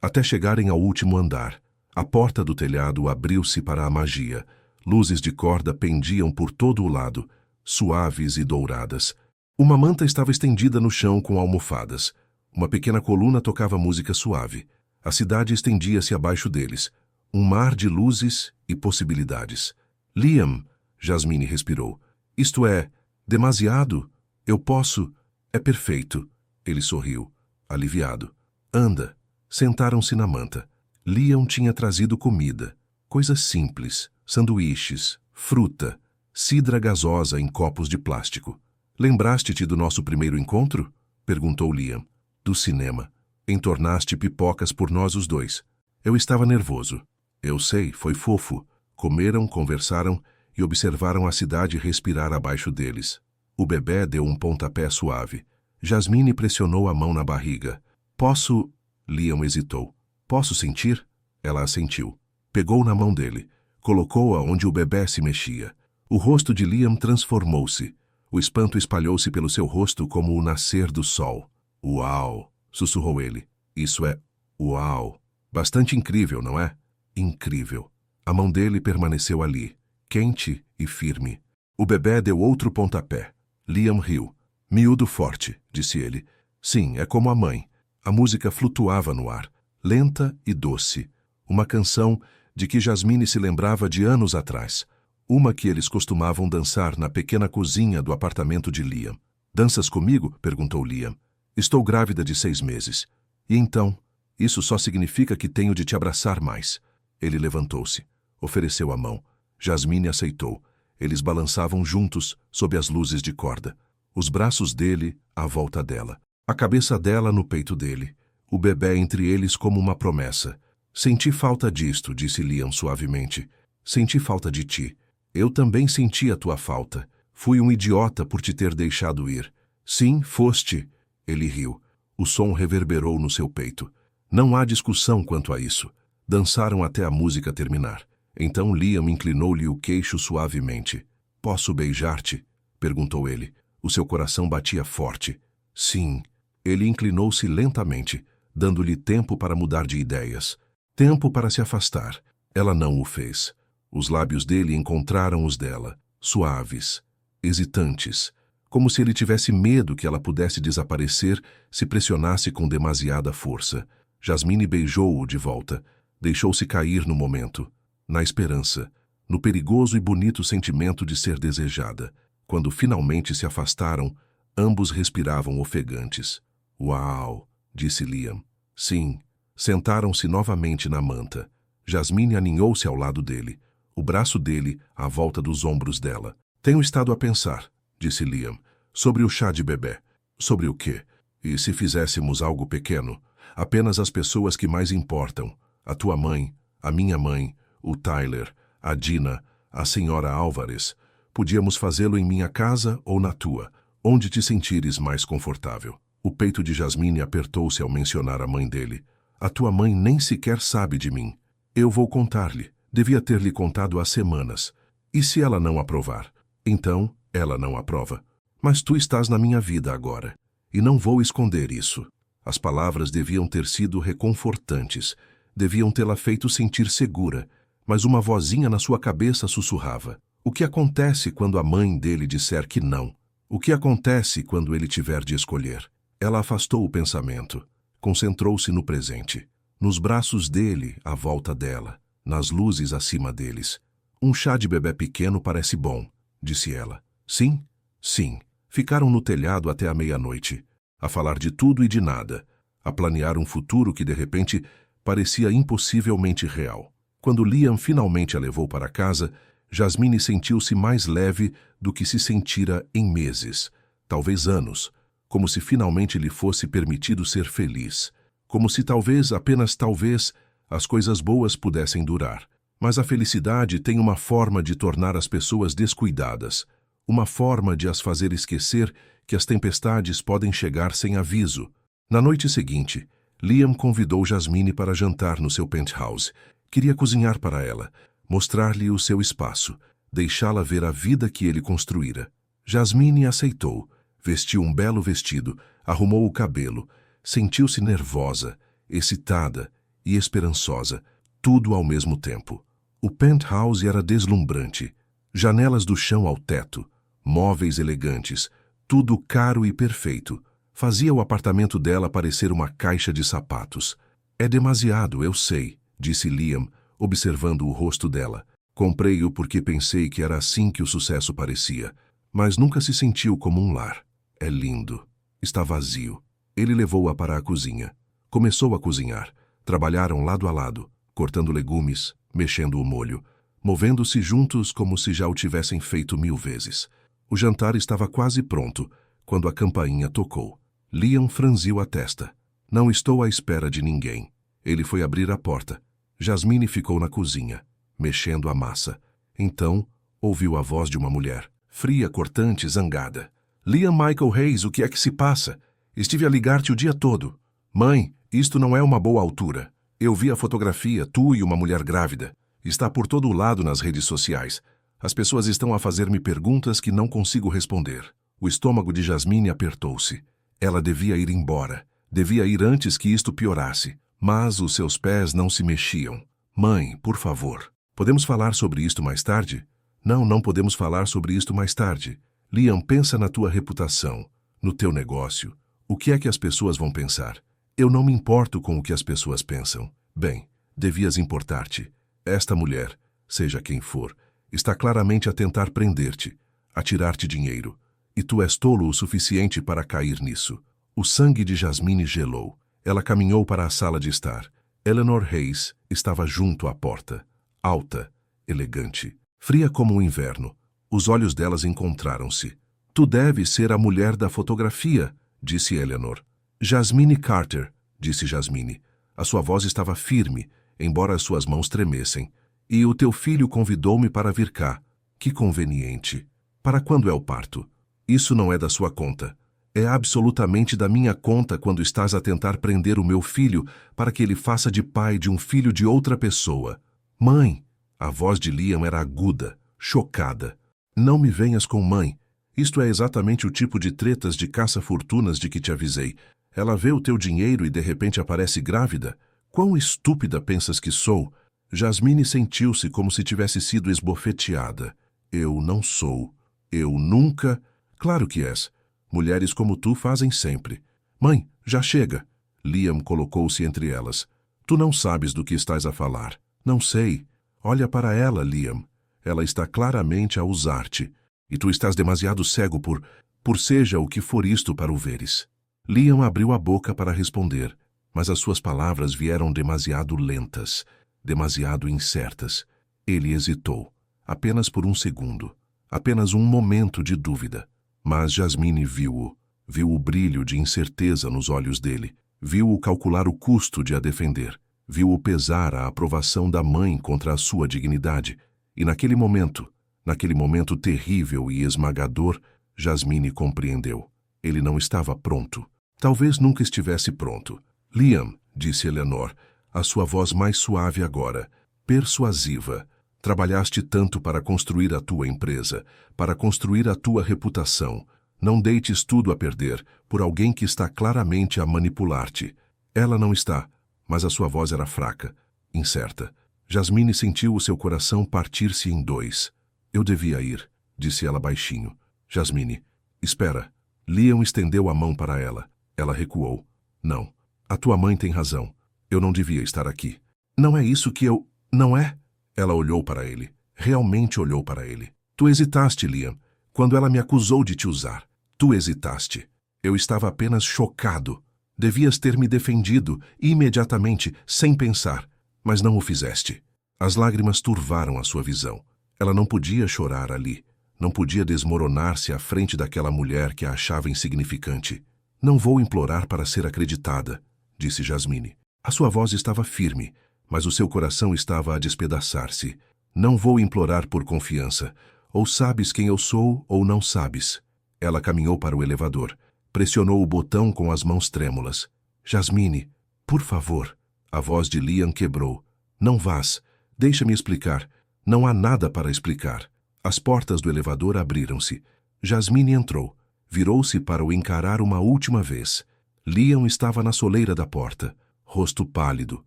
até chegarem ao último andar. A porta do telhado abriu-se para a magia. Luzes de corda pendiam por todo o lado, suaves e douradas. Uma manta estava estendida no chão com almofadas. Uma pequena coluna tocava música suave. A cidade estendia-se abaixo deles. Um mar de luzes e possibilidades. Liam, Jasmine respirou. Isto é, demasiado. Eu posso. É perfeito. Ele sorriu, aliviado. Anda. Sentaram-se na manta. Liam tinha trazido comida. Coisas simples. Sanduíches, fruta, cidra gasosa em copos de plástico. Lembraste-te do nosso primeiro encontro? Perguntou Liam. Do cinema. Entornaste pipocas por nós os dois. Eu estava nervoso. Eu sei, foi fofo. Comeram, conversaram e observaram a cidade respirar abaixo deles. O bebê deu um pontapé suave. Jasmine pressionou a mão na barriga. Posso... Liam hesitou. Posso sentir? Ela assentiu. Pegou na mão dele. Colocou-a onde o bebê se mexia. O rosto de Liam transformou-se. O espanto espalhou-se pelo seu rosto como o nascer do sol. Uau! Sussurrou ele. Isso é... Uau! Bastante incrível, não é? Incrível. A mão dele permaneceu ali, quente e firme. O bebê deu outro pontapé. Liam riu. Miúdo forte, disse ele. Sim, é como a mãe. A música flutuava no ar, lenta e doce. Uma canção de que Jasmine se lembrava de anos atrás. Uma que eles costumavam dançar na pequena cozinha do apartamento de Liam. Danças comigo? Perguntou Liam. Estou grávida de 6 meses. E então? Isso só significa que tenho de te abraçar mais. Ele levantou-se. Ofereceu a mão. Jasmine aceitou. Eles balançavam juntos, sob as luzes de corda. Os braços dele à volta dela. A cabeça dela no peito dele. O bebê entre eles como uma promessa. Senti falta disto, disse Liam suavemente. Senti falta de ti. Eu também senti a tua falta. Fui um idiota por te ter deixado ir. Sim, foste. Ele riu. O som reverberou no seu peito. Não há discussão quanto a isso. Dançaram até a música terminar. Então Liam inclinou-lhe o queixo suavemente. Posso beijar-te? Perguntou ele. O seu coração batia forte. Sim. Ele inclinou-se lentamente, dando-lhe tempo para mudar de ideias. Tempo para se afastar. Ela não o fez. Os lábios dele encontraram os dela, suaves, hesitantes, como se ele tivesse medo que ela pudesse desaparecer se pressionasse com demasiada força. Jasmine beijou-o de volta, deixou-se cair no momento, na esperança, no perigoso e bonito sentimento de ser desejada. Quando finalmente se afastaram, ambos respiravam ofegantes. Uau! Disse Liam. Sim. Sentaram-se novamente na manta. Jasmine aninhou-se ao lado dele, o braço dele à volta dos ombros dela. Tenho estado a pensar, disse Liam, sobre o chá de bebê. Sobre o quê? E se fizéssemos algo pequeno? Apenas as pessoas que mais importam. A tua mãe, a minha mãe, o Tyler, a Dina, a senhora Álvares. Podíamos fazê-lo em minha casa ou na tua, onde te sentires mais confortável. O peito de Jasmine apertou-se ao mencionar a mãe dele. A tua mãe nem sequer sabe de mim. Eu vou contar-lhe. Devia ter-lhe contado há semanas. E se ela não aprovar? Então, ela não aprova. Mas tu estás na minha vida agora. E não vou esconder isso. As palavras deviam ter sido reconfortantes. Deviam tê-la feito sentir segura. Mas uma vozinha na sua cabeça sussurrava. O que acontece quando a mãe dele disser que não? O que acontece quando ele tiver de escolher? Ela afastou o pensamento. Concentrou-se no presente. Nos braços dele, à volta dela. Nas luzes acima deles. Um chá de bebê pequeno parece bom, disse ela. Sim? Sim. Ficaram no telhado até a meia-noite. A falar de tudo e de nada. A planear um futuro que, de repente, parecia impossivelmente real. Quando Liam finalmente a levou para casa, Jasmine sentiu-se mais leve do que se sentira em meses, talvez anos, como se finalmente lhe fosse permitido ser feliz, como se talvez, apenas talvez, as coisas boas pudessem durar. Mas a felicidade tem uma forma de tornar as pessoas descuidadas, uma forma de as fazer esquecer que as tempestades podem chegar sem aviso. Na noite seguinte, Liam convidou Jasmine para jantar no seu penthouse. Queria cozinhar para ela, mostrar-lhe o seu espaço, deixá-la ver a vida que ele construíra. Jasmine aceitou, vestiu um belo vestido, arrumou o cabelo, sentiu-se nervosa, excitada e esperançosa, tudo ao mesmo tempo. O penthouse era deslumbrante, janelas do chão ao teto, móveis elegantes, tudo caro e perfeito. Fazia o apartamento dela parecer uma caixa de sapatos. É demasiado, eu sei, disse Liam, observando o rosto dela. Comprei-o porque pensei que era assim que o sucesso parecia, mas nunca se sentiu como um lar. É lindo. Está vazio. Ele levou-a para a cozinha. Começou a cozinhar. Trabalharam lado a lado, cortando legumes, mexendo o molho, movendo-se juntos como se já o tivessem feito 1000 vezes. O jantar estava quase pronto, quando a campainha tocou. Liam franziu a testa. Não estou à espera de ninguém. Ele foi abrir a porta. Jasmine ficou na cozinha, mexendo a massa. Então, ouviu a voz de uma mulher, fria, cortante, zangada. Liam Michael Hayes, o que é que se passa? Estive a ligar-te o dia todo. Mãe, isto não é uma boa altura. Eu vi a fotografia, tu e uma mulher grávida. Está por todo o lado nas redes sociais. As pessoas estão a fazer-me perguntas que não consigo responder. O estômago de Jasmine apertou-se. Ela devia ir embora. Devia ir antes que isto piorasse. Mas os seus pés não se mexiam. Mãe, por favor. Podemos falar sobre isto mais tarde? Não podemos falar sobre isto mais tarde. Liam, pensa na tua reputação, no teu negócio. O que é que as pessoas vão pensar? Eu não me importo com o que as pessoas pensam. Bem, devias importar-te. Esta mulher, seja quem for, está claramente a tentar prender-te, a tirar-te dinheiro. E tu és tolo o suficiente para cair nisso. O sangue de Jasmine gelou. Ela caminhou para a sala de estar. Eleanor Hayes estava junto à porta. Alta, elegante, fria como o inverno. Os olhos delas encontraram-se. Tu deves ser a mulher da fotografia, disse Eleanor. Jasmine Carter, disse Jasmine. A sua voz estava firme, embora as suas mãos tremessem. E o teu filho convidou-me para vir cá. Que conveniente. Para quando é o parto? Isso não é da sua conta. É absolutamente da minha conta quando estás a tentar prender o meu filho para que ele faça de pai de um filho de outra pessoa. Mãe! A voz de Liam era aguda, chocada. Não me venhas com mãe. Isto é exatamente o tipo de tretas de caça-fortunas de que te avisei. Ela vê o teu dinheiro e de repente aparece grávida. Quão estúpida pensas que sou? Jasmine sentiu-se como se tivesse sido esbofeteada. Eu não sou. Eu nunca... Claro que és. Mulheres como tu fazem sempre. Mãe, já chega. Liam colocou-se entre elas. Tu não sabes do que estás a falar. Não sei. Olha para ela, Liam. Ela está claramente a usar-te. E tu estás demasiado cego por seja o que for isto para o veres. Liam abriu a boca para responder, mas as suas palavras vieram demasiado lentas, demasiado incertas. Ele hesitou, apenas por um segundo, apenas um momento de dúvida. Mas Jasmine viu-o, viu o brilho de incerteza nos olhos dele, viu-o calcular o custo de a defender, viu-o pesar a aprovação da mãe contra a sua dignidade. E naquele momento terrível e esmagador, Jasmine compreendeu. Ele não estava pronto. Talvez nunca estivesse pronto. Liam, disse Eleanor, a sua voz mais suave agora, persuasiva. Trabalhaste tanto para construir a tua empresa, para construir a tua reputação. Não deites tudo a perder por alguém que está claramente a manipular-te. Ela não está, mas a sua voz era fraca, incerta. Jasmine sentiu o seu coração partir-se em dois. Eu devia ir, disse ela baixinho. Jasmine, espera. Liam estendeu a mão para ela. Ela recuou. Não. A tua mãe tem razão. Eu não devia estar aqui. Não é isso que eu... Não é? Ela olhou para ele. Realmente olhou para ele. Tu hesitaste, Liam, quando ela me acusou de te usar. Tu hesitaste. Eu estava apenas chocado. Devias ter me defendido, imediatamente, sem pensar. Mas não o fizeste. As lágrimas turvaram a sua visão. Ela não podia chorar ali. Não podia desmoronar-se à frente daquela mulher que a achava insignificante. Não vou implorar para ser acreditada, disse Jasmine. A sua voz estava firme, mas o seu coração estava a despedaçar-se. Não vou implorar por confiança. Ou sabes quem eu sou, ou não sabes. Ela caminhou para o elevador. Pressionou o botão com as mãos trêmulas. Jasmine, por favor. A voz de Liam quebrou. Não vás. Deixa-me explicar. Não há nada para explicar. As portas do elevador abriram-se. Jasmine entrou. Virou-se para o encarar uma última vez. Liam estava na soleira da porta. Rosto pálido.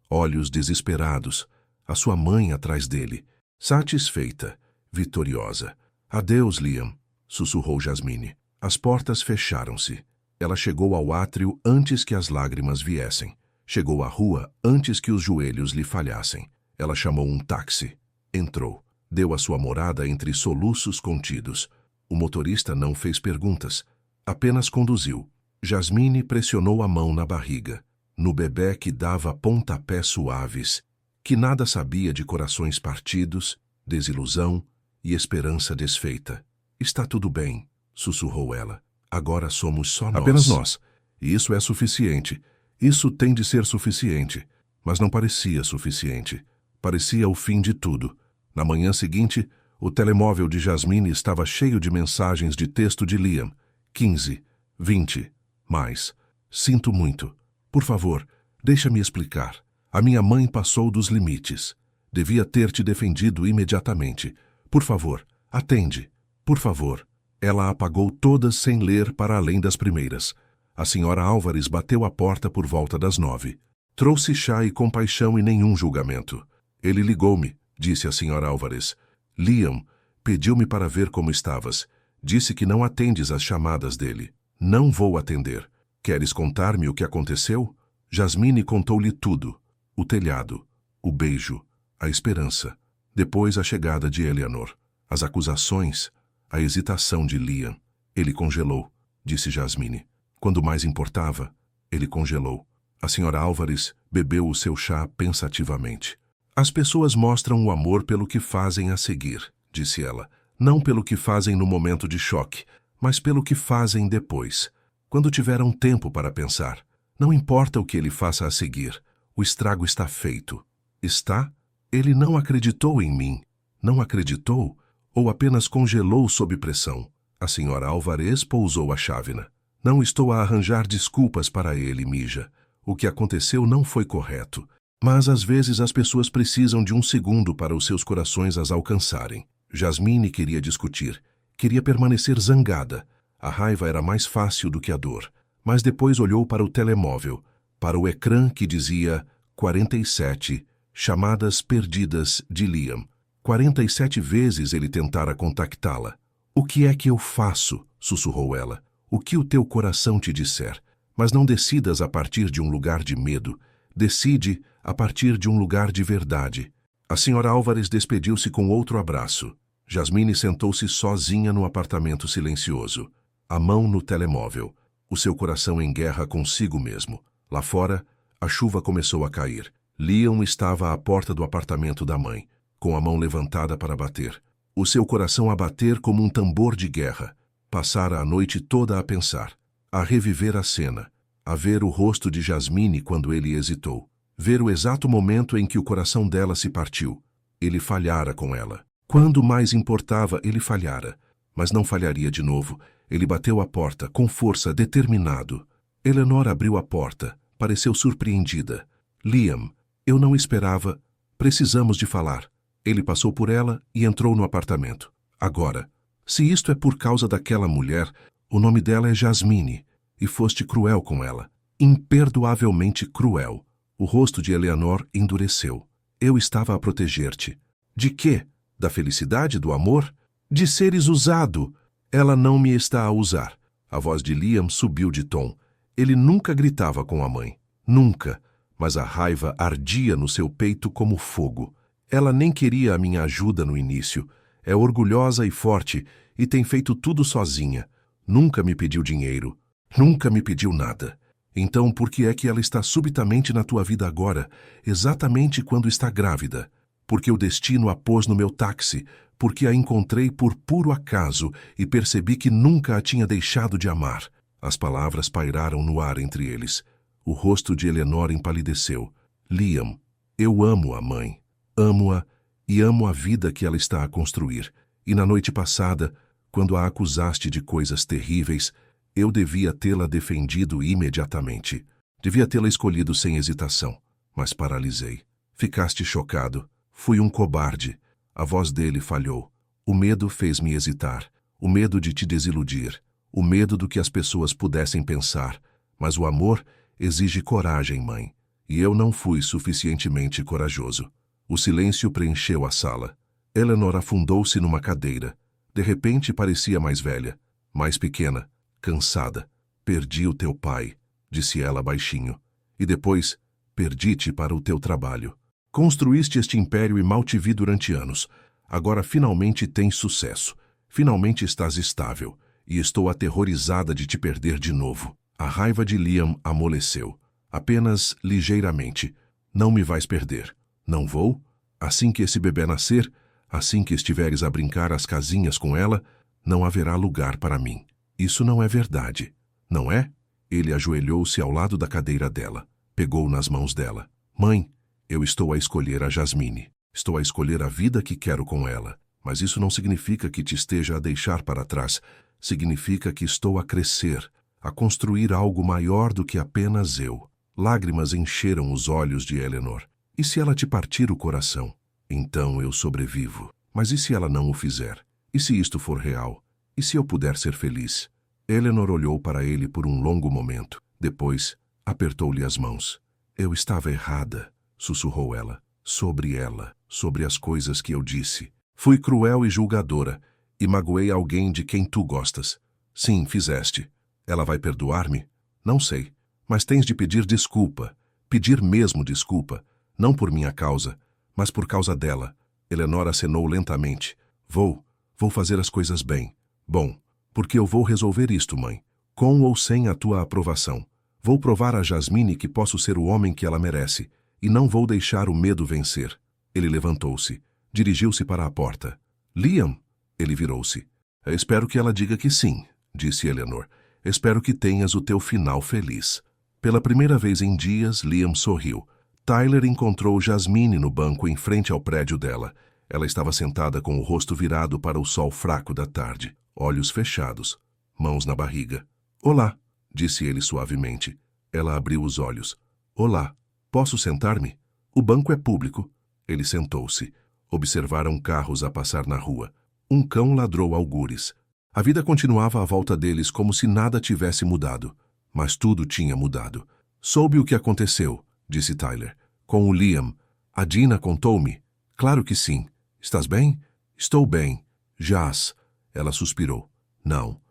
Olhos desesperados. A sua mãe atrás dele. Satisfeita. Vitoriosa. Adeus, Liam, sussurrou Jasmine. As portas fecharam-se. Ela chegou ao átrio antes que as lágrimas viessem. Chegou à rua antes que os joelhos lhe falhassem. Ela chamou um táxi. Entrou. Deu a sua morada entre soluços contidos. O motorista não fez perguntas. Apenas conduziu. Jasmine pressionou a mão na barriga. No bebé que dava pontapés suaves, que nada sabia de corações partidos, desilusão e esperança desfeita. Está tudo bem, sussurrou ela. Agora somos só nós. Apenas nós. E isso é suficiente. Isso tem de ser suficiente. Mas não parecia suficiente. Parecia o fim de tudo. Na manhã seguinte, o telemóvel de Jasmine estava cheio de mensagens de texto de Liam. 15, 20, mais. Sinto muito. Por favor, deixa-me explicar. A minha mãe passou dos limites. Devia ter te defendido imediatamente. Por favor, atende. Por favor. Ela apagou todas sem ler para além das primeiras. A senhora Álvares bateu a porta por volta das 9. Trouxe chá e compaixão e nenhum julgamento. Ele ligou-me, disse a senhora Álvares. Liam pediu-me para ver como estavas. Disse que não atendes às chamadas dele. Não vou atender. Queres contar-me o que aconteceu? Jasmine contou-lhe tudo. O telhado, o beijo, a esperança. Depois a chegada de Eleanor. As acusações, a hesitação de Liam. Ele congelou, disse Jasmine. Quando mais importava, ele congelou. A senhora Álvares bebeu o seu chá pensativamente. As pessoas mostram o amor pelo que fazem a seguir, disse ela. Não pelo que fazem no momento de choque, mas pelo que fazem depois. Quando tiveram tempo para pensar. Não importa o que ele faça a seguir. O estrago está feito. Está? Ele não acreditou em mim. Não acreditou? Ou apenas congelou sob pressão? A senhora Álvares pousou a chávena. Não estou a arranjar desculpas para ele, Mija. O que aconteceu não foi correto. Mas às vezes as pessoas precisam de um segundo para os seus corações as alcançarem. Jasmine queria discutir. Queria permanecer zangada. A raiva era mais fácil do que a dor. Mas depois olhou para o telemóvel, para o ecrã que dizia 47, chamadas perdidas de Liam. 47 vezes ele tentara contactá-la. O que é que eu faço? Sussurrou ela. O que o teu coração te disser. Mas não decidas a partir de um lugar de medo. Decide a partir de um lugar de verdade. A senhora Álvares despediu-se com outro abraço. Jasmine sentou-se sozinha no apartamento silencioso. A mão no telemóvel. O seu coração em guerra consigo mesmo. Lá fora, a chuva começou a cair. Liam estava à porta do apartamento da mãe, com a mão levantada para bater. O seu coração a bater como um tambor de guerra. Passara a noite toda a pensar, a reviver a cena, a ver o rosto de Jasmine quando ele hesitou, ver o exato momento em que o coração dela se partiu. Ele falhara com ela. Quando mais importava, ele falhara. Mas não falharia de novo. Ele bateu a porta, com força, determinado. Eleanor abriu a porta, pareceu surpreendida. Liam, eu não esperava. Precisamos de falar. Ele passou por ela e entrou no apartamento. Agora, se isto é por causa daquela mulher, o nome dela é Jasmine, e foste cruel com ela. Imperdoavelmente cruel. O rosto de Eleanor endureceu. Eu estava a proteger-te. De quê? Da felicidade, do amor? De seres usado. Ela não me está a usar. A voz de Liam subiu de tom. Ele nunca gritava com a mãe. Nunca. Mas a raiva ardia no seu peito como fogo. Ela nem queria a minha ajuda no início. É orgulhosa e forte e tem feito tudo sozinha. Nunca me pediu dinheiro. Nunca me pediu nada. Então por que é que ela está subitamente na tua vida agora, exatamente quando está grávida? Porque o destino a pôs no meu táxi, porque a encontrei por puro acaso e percebi que nunca a tinha deixado de amar. As palavras pairaram no ar entre eles. O rosto de Eleanor empalideceu. Liam, eu amo a mãe. Amo-a e amo a vida que ela está a construir. E na noite passada, quando a acusaste de coisas terríveis, eu devia tê-la defendido imediatamente. Devia tê-la escolhido sem hesitação, mas paralisei. Ficaste chocado. Fui um cobarde. A voz dele falhou. O medo fez-me hesitar. O medo de te desiludir. O medo do que as pessoas pudessem pensar. Mas o amor exige coragem, mãe. E eu não fui suficientemente corajoso. O silêncio preencheu a sala. Eleanor afundou-se numa cadeira. De repente parecia mais velha, mais pequena, cansada. Perdi o teu pai, disse ela baixinho. E depois, perdi-te para o teu trabalho. Construíste este império e mal te vi durante anos. Agora finalmente tens sucesso. Finalmente estás estável. E estou aterrorizada de te perder de novo. A raiva de Liam amoleceu. Apenas ligeiramente. Não me vais perder. Não vou? Assim que esse bebê nascer, assim que estiveres a brincar às casinhas com ela, não haverá lugar para mim. Isso não é verdade, não é? Ele ajoelhou-se ao lado da cadeira dela. Pegou nas mãos dela. Mãe, eu estou a escolher a Jasmine. Estou a escolher a vida que quero com ela. Mas isso não significa que te esteja a deixar para trás. Significa que estou a crescer, a construir algo maior do que apenas eu. Lágrimas encheram os olhos de Eleanor. E se ela te partir o coração? Então eu sobrevivo. Mas e se ela não o fizer? E se isto for real? E se eu puder ser feliz? Eleanor olhou para ele por um longo momento. Depois, apertou-lhe as mãos. Eu estava errada, sussurrou ela. Sobre as coisas que eu disse. Fui cruel e julgadora, e magoei alguém de quem tu gostas. Sim, fizeste. Ela vai perdoar-me? Não sei. Mas tens de pedir desculpa. Pedir mesmo desculpa. Não por minha causa, mas por causa dela. Eleanor acenou lentamente. Vou fazer as coisas bem. Bom, porque eu vou resolver isto, mãe. Com ou sem a tua aprovação. Vou provar a Jasmine que posso ser o homem que ela merece, e não vou deixar o medo vencer. Ele levantou-se. Dirigiu-se para a porta. Liam? Ele virou-se. Espero que ela diga que sim, disse Eleanor. Espero que tenhas o teu final feliz. Pela primeira vez em dias, Liam sorriu. Tyler encontrou Jasmine no banco em frente ao prédio dela. Ela estava sentada com o rosto virado para o sol fraco da tarde, olhos fechados, mãos na barriga. Olá, disse ele suavemente. Ela abriu os olhos. Olá, posso sentar-me? O banco é público. Ele sentou-se. Observaram carros a passar na rua. Um cão ladrou algures. A vida continuava à volta deles como se nada tivesse mudado. Mas tudo tinha mudado. Soube o que aconteceu, disse Tyler. Com o Liam. A Dina contou-me. Claro que sim. Estás bem? Estou bem. Jas. Ela suspirou. Não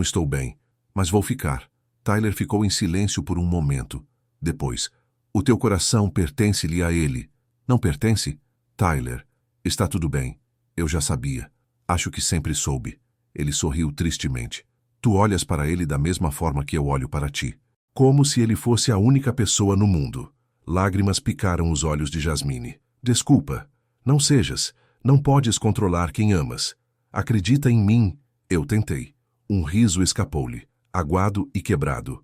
estou bem. Mas vou ficar. Tyler ficou em silêncio por um momento. Depois. O teu coração pertence-lhe a ele. Não pertence? Tyler. Está tudo bem. Eu já sabia. Acho que sempre soube. Ele sorriu tristemente. Tu olhas para ele da mesma forma que eu olho para ti. Como se ele fosse a única pessoa no mundo. Lágrimas picaram os olhos de Jasmine. Desculpa. Não sejas. Não podes controlar quem amas. Acredita em mim. Eu tentei. Um riso escapou-lhe, aguado e quebrado.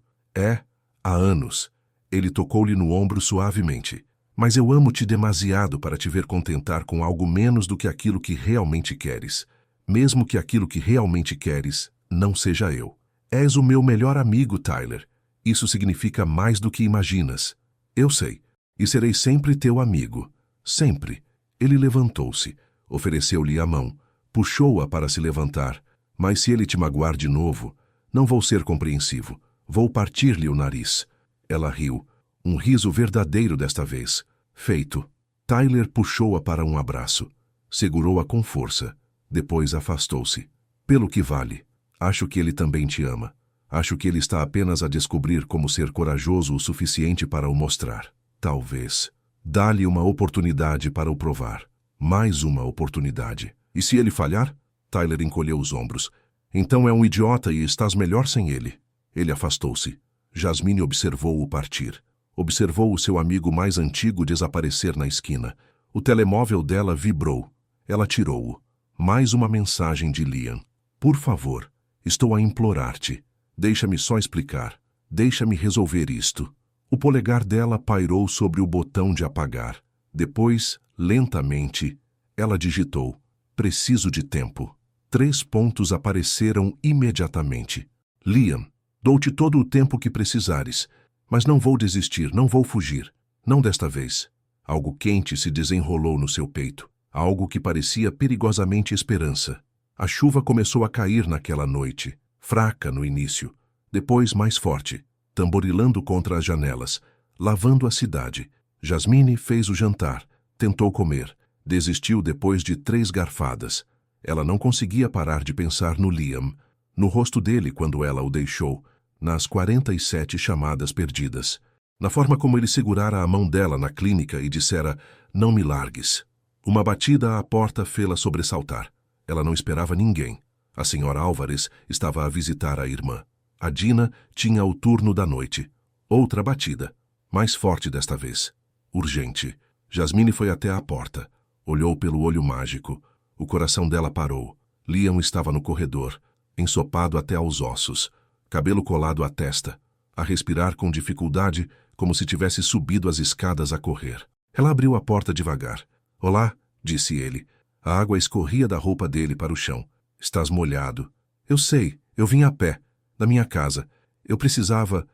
Há anos. Ele tocou-lhe no ombro suavemente. Mas eu amo-te demasiado para te ver contentar com algo menos do que aquilo que realmente queres. Mesmo que aquilo que realmente queres não seja eu. És o meu melhor amigo, Tyler. Isso significa mais do que imaginas. Eu sei. E serei sempre teu amigo. Sempre. Ele levantou-se, ofereceu-lhe a mão, puxou-a para se levantar. Mas se ele te magoar de novo, não vou ser compreensivo. Vou partir-lhe o nariz. Ela riu. Um riso verdadeiro desta vez. Feito. Tyler puxou-a para um abraço. Segurou-a com força. Depois afastou-se. Pelo que vale, acho que ele também te ama. Acho que ele está apenas a descobrir como ser corajoso o suficiente para o mostrar. Talvez. Dá-lhe uma oportunidade para o provar. Mais uma oportunidade. E se ele falhar? Tyler encolheu os ombros. Então é um idiota e estás melhor sem ele. Ele afastou-se. Jasmine observou-o partir. Observou o seu amigo mais antigo desaparecer na esquina. O telemóvel dela vibrou. Ela tirou-o. Mais uma mensagem de Liam. Por favor, estou a implorar-te. Deixa-me só explicar. Deixa-me resolver isto. O polegar dela pairou sobre o botão de apagar. Depois, lentamente, ela digitou. Preciso de tempo. 3 pontos apareceram imediatamente. Liam, dou-te todo o tempo que precisares, mas não vou desistir, não vou fugir. Não desta vez. Algo quente se desenrolou no seu peito. Algo que parecia perigosamente esperança. A chuva começou a cair naquela noite. Fraca no início, depois mais forte, tamborilando contra as janelas, lavando a cidade. Jasmine fez o jantar, tentou comer, desistiu depois de 3 garfadas. Ela não conseguia parar de pensar no Liam, no rosto dele quando ela o deixou, nas 47 chamadas perdidas, na forma como ele segurara a mão dela na clínica e dissera, não me largues. Uma batida à porta fê-la sobressaltar. Ela não esperava ninguém. A senhora Álvares estava a visitar a irmã. A Dina tinha o turno da noite. Outra batida. Mais forte desta vez. Urgente. Jasmine foi até a porta. Olhou pelo olho mágico. O coração dela parou. Liam estava no corredor, ensopado até aos ossos, cabelo colado à testa, a respirar com dificuldade, como se tivesse subido as escadas a correr. Ela abriu a porta devagar. Olá, disse ele. A água escorria da roupa dele para o chão. Estás molhado. Eu sei, eu vim a pé, da minha casa. Eu precisava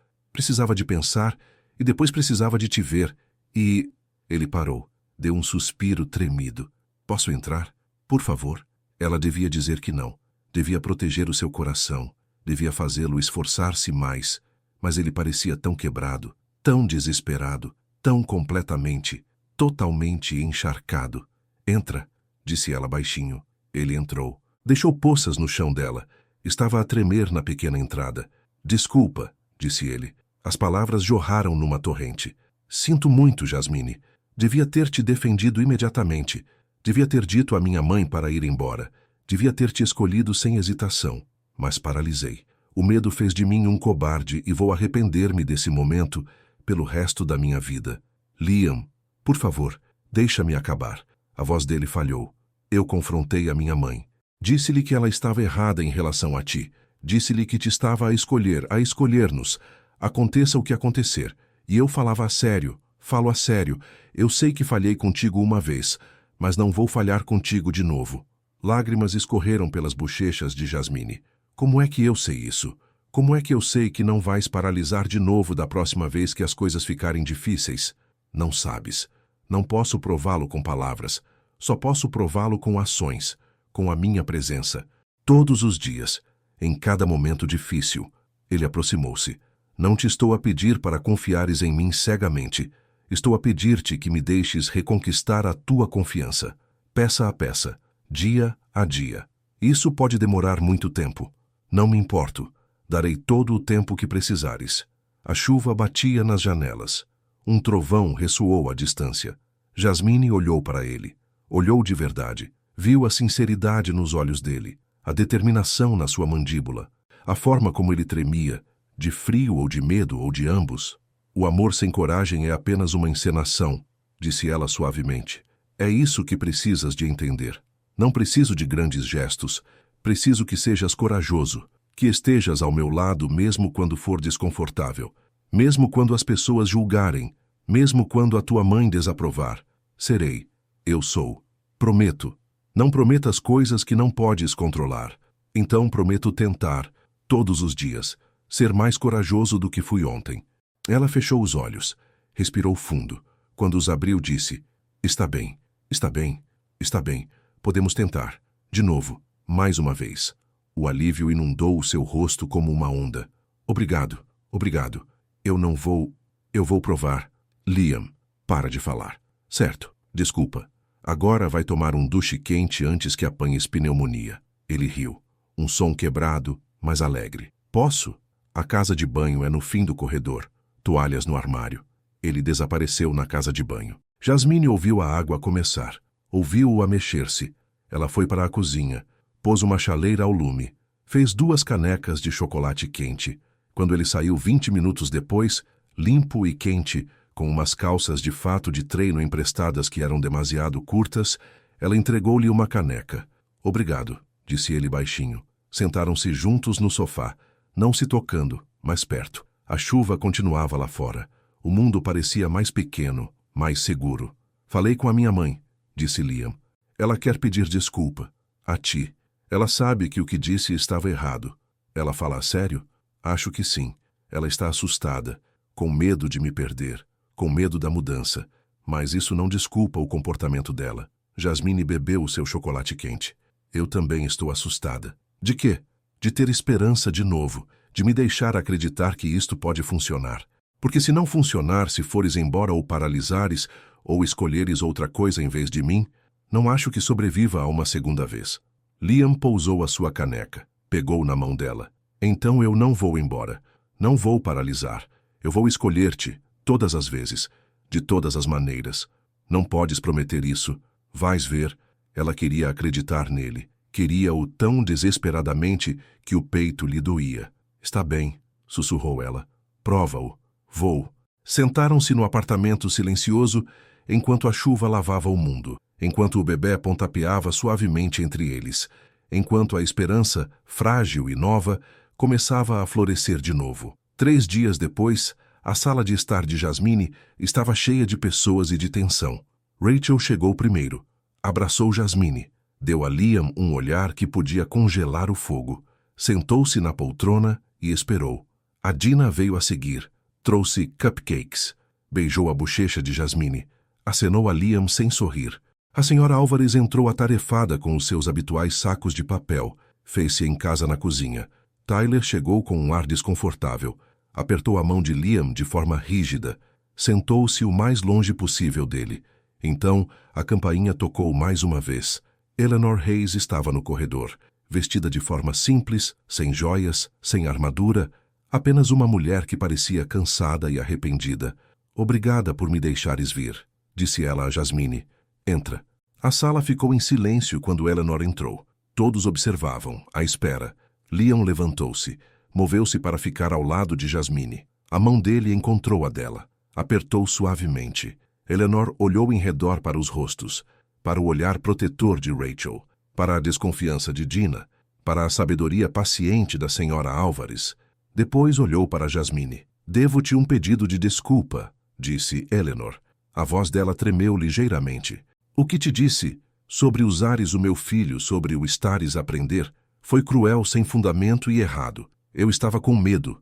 de pensar, e depois precisava de te ver, e... Ele parou, deu um suspiro tremido. Posso entrar? Por favor. Ela devia dizer que não. Devia proteger o seu coração. Devia fazê-lo esforçar-se mais. Mas ele parecia tão quebrado, tão desesperado, tão completamente, totalmente encharcado. Entra, disse ela baixinho. Ele entrou. Deixou poças no chão dela. Estava a tremer na pequena entrada. Desculpa, disse ele. As palavras jorraram numa torrente. Sinto muito, Jasmine. Devia ter te defendido imediatamente. Devia ter dito à minha mãe para ir embora. Devia ter te escolhido sem hesitação. Mas paralisei. O medo fez de mim um cobarde e vou arrepender-me desse momento pelo resto da minha vida. Liam, por favor, deixa-me acabar. A voz dele falhou. Eu confrontei a minha mãe. Disse-lhe que ela estava errada em relação a ti. Disse-lhe que te estava a escolher-nos. Aconteça o que acontecer. E eu falava a sério, falo a sério. Eu sei que falhei contigo uma vez, mas não vou falhar contigo de novo. Lágrimas escorreram pelas bochechas de Jasmine. Como é que eu sei isso? Como é que eu sei que não vais paralisar de novo da próxima vez que as coisas ficarem difíceis? Não sabes. Não posso prová-lo com palavras. Só posso prová-lo com ações, com a minha presença. Todos os dias, em cada momento difícil. Ele aproximou-se. Não te estou a pedir para confiares em mim cegamente. Estou a pedir-te que me deixes reconquistar a tua confiança. Peça a peça, dia a dia. Isso pode demorar muito tempo. Não me importo. Darei todo o tempo que precisares. A chuva batia nas janelas. Um trovão ressoou à distância. Jasmine olhou para ele. Olhou de verdade. Viu a sinceridade nos olhos dele, a determinação na sua mandíbula, a forma como ele tremia, de frio ou de medo ou de ambos. O amor sem coragem é apenas uma encenação, disse ela suavemente. É isso que precisas de entender. Não preciso de grandes gestos. Preciso que sejas corajoso, que estejas ao meu lado mesmo quando for desconfortável, mesmo quando as pessoas julgarem, mesmo quando a tua mãe desaprovar. Serei. Eu sou. Prometo. Não prometas coisas que não podes controlar. Então prometo tentar, todos os dias, Ser mais corajoso do que fui ontem. Ela fechou os olhos. Respirou fundo. Quando os abriu, disse: Está bem, está bem, está bem. Podemos tentar. De novo, mais uma vez. O alívio inundou o seu rosto como uma onda. Obrigado, obrigado. Eu vou provar. Liam, para de falar. Certo, desculpa. Agora vai tomar um duche quente antes que apanhes pneumonia. Ele riu. Um som quebrado, mas alegre. Posso? A casa de banho é no fim do corredor. Toalhas no armário. Ele desapareceu na casa de banho. Jasmine ouviu a água começar. Ouviu-o a mexer-se. Ela foi para a cozinha. Pôs uma chaleira ao lume. Fez 2 canecas de chocolate quente. Quando ele saiu 20 minutos depois, limpo e quente, com umas calças de fato de treino emprestadas que eram demasiado curtas, ela entregou-lhe uma caneca. Obrigado, disse ele baixinho. Sentaram-se juntos no sofá, não se tocando, mas perto. A chuva continuava lá fora. O mundo parecia mais pequeno, mais seguro. Falei com a minha mãe, disse Liam. Ela quer pedir desculpa. A ti. Ela sabe que o que disse estava errado. Ela fala a sério? Acho que sim. Ela está assustada, com medo de me perder, com medo da mudança. Mas isso não desculpa o comportamento dela. Jasmine bebeu o seu chocolate quente. Eu também estou assustada. De quê? De ter esperança de novo, de me deixar acreditar que isto pode funcionar. Porque se não funcionar, se fores embora ou paralisares, ou escolheres outra coisa em vez de mim, não acho que sobreviva a uma segunda vez. Liam pousou a sua caneca, pegou na mão dela. Então eu não vou embora. Não vou paralisar. Eu vou escolher-te, todas as vezes, de todas as maneiras. Não podes prometer isso. Vais ver. Ela queria acreditar nele. Queria-o tão desesperadamente que o peito lhe doía. Está bem, sussurrou ela. Prova-o. Vou. Sentaram-se no apartamento silencioso enquanto a chuva lavava o mundo, enquanto o bebê pontapeava suavemente entre eles, enquanto a esperança, frágil e nova, começava a florescer de novo. 3 dias depois, a sala de estar de Jasmine estava cheia de pessoas e de tensão. Rachel chegou primeiro. Abraçou Jasmine. Deu a Liam um olhar que podia congelar o fogo. Sentou-se na poltrona e esperou. A Dina veio a seguir. Trouxe cupcakes. Beijou a bochecha de Jasmine. Acenou a Liam sem sorrir. A senhora Álvares entrou atarefada com os seus habituais sacos de papel. Fez-se em casa na cozinha. Tyler chegou com um ar desconfortável. Apertou a mão de Liam de forma rígida. Sentou-se o mais longe possível dele. Então, a campainha tocou mais uma vez. Eleanor Hayes estava no corredor, vestida de forma simples, sem joias, sem armadura, apenas uma mulher que parecia cansada e arrependida. Obrigada por me deixares vir, disse ela a Jasmine. Entra. A sala ficou em silêncio quando Eleanor entrou. Todos observavam, à espera. Liam levantou-se, moveu-se para ficar ao lado de Jasmine. A mão dele encontrou a dela. Apertou suavemente. Eleanor olhou em redor para os rostos, para o olhar protetor de Rachel, para a desconfiança de Dina, para a sabedoria paciente da senhora Álvares. Depois olhou para Jasmine. Devo-te um pedido de desculpa, disse Eleanor. A voz dela tremeu ligeiramente. O que te disse sobre usares o meu filho, sobre o estares a aprender, foi cruel, sem fundamento e errado. Eu estava com medo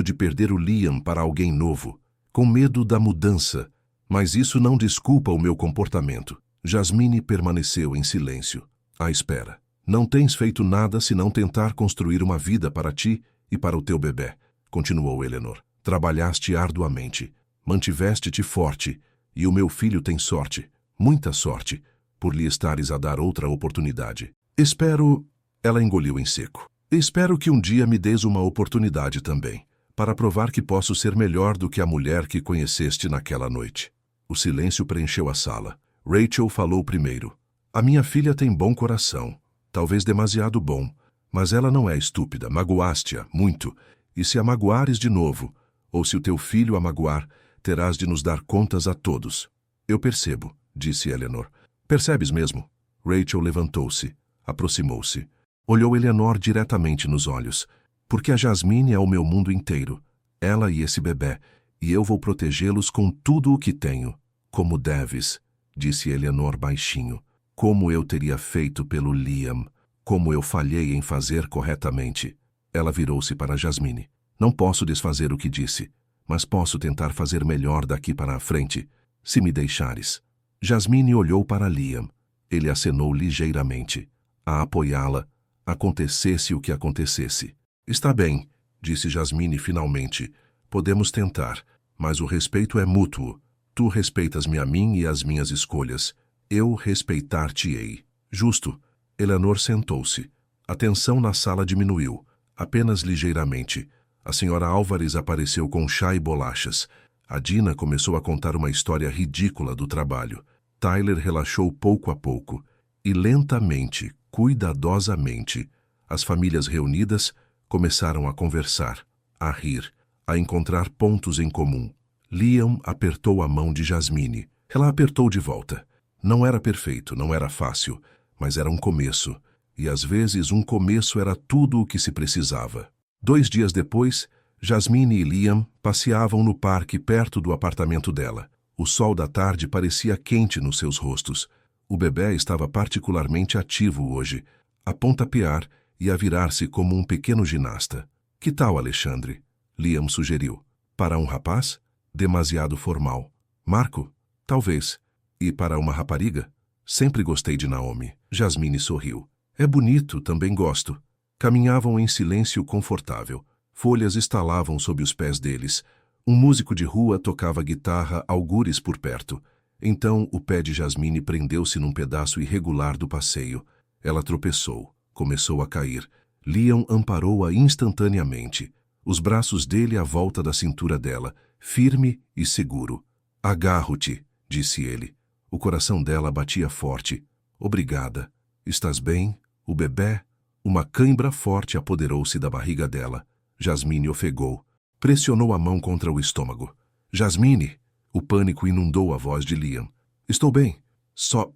de perder o Liam para alguém novo, com medo da mudança, mas isso não desculpa o meu comportamento. Jasmine permaneceu em silêncio, à espera. Não tens feito nada senão tentar construir uma vida para ti e para o teu bebê, continuou Eleanor. Trabalhaste arduamente, mantiveste-te forte, e o meu filho tem sorte, muita sorte, por lhe estares a dar outra oportunidade. Espero... Ela engoliu em seco. Espero que um dia me des uma oportunidade também, para provar que posso ser melhor do que a mulher que conheceste naquela noite. O silêncio preencheu a sala. Rachel falou primeiro. A minha filha tem bom coração, talvez demasiado bom, mas ela não é estúpida. Magoaste-a muito, e se a magoares de novo, ou se o teu filho a magoar, terás de nos dar contas a todos. Eu percebo, disse Eleanor. Percebes mesmo? Rachel levantou-se, aproximou-se. Olhou Eleanor diretamente nos olhos. Porque a Jasmine é o meu mundo inteiro, ela e esse bebê, e eu vou protegê-los com tudo o que tenho. Como deves, disse Eleanor baixinho. Como eu teria feito pelo Liam. Como eu falhei em fazer corretamente. Ela virou-se para Jasmine. Não posso desfazer o que disse, mas posso tentar fazer melhor daqui para a frente, se me deixares. Jasmine olhou para Liam. Ele acenou ligeiramente, a apoiá-la, acontecesse o que acontecesse. Está bem, disse Jasmine finalmente. Podemos tentar, mas o respeito é mútuo. Tu respeitas-me a mim e as minhas escolhas. Eu respeitar-te-ei. Justo. Eleanor sentou-se. A tensão na sala diminuiu, apenas ligeiramente. A senhora Álvares apareceu com chá e bolachas. A Dina começou a contar uma história ridícula do trabalho. Tyler relaxou pouco a pouco. E lentamente, cuidadosamente, as famílias reunidas começaram a conversar, a rir, a encontrar pontos em comum. Liam apertou a mão de Jasmine. Ela apertou de volta. Não era perfeito, não era fácil, mas era um começo. E às vezes um começo era tudo o que se precisava. 2 dias depois, Jasmine e Liam passeavam no parque perto do apartamento dela. O sol da tarde parecia quente nos seus rostos. O bebê estava particularmente ativo hoje, a pontapear e a virar-se como um pequeno ginasta. Que tal, Alexandre? Liam sugeriu. Para um rapaz? Demasiado formal. Marco? Talvez. E para uma rapariga? Sempre gostei de Naomi. Jasmine sorriu. É bonito, também gosto. Caminhavam em silêncio confortável. Folhas estalavam sob os pés deles. Um músico de rua tocava guitarra algures por perto. Então o pé de Jasmine prendeu-se num pedaço irregular do passeio. Ela tropeçou. Começou a cair. Liam amparou-a instantaneamente. Os braços dele à volta da cintura dela, firme e seguro. Agarro-te, disse ele. O coração dela batia forte. Obrigada. Estás bem? O bebê? Uma cãibra forte apoderou-se da barriga dela. Jasmine ofegou. Pressionou a mão contra o estômago. Jasmine! O pânico inundou a voz de Liam. Estou bem. Só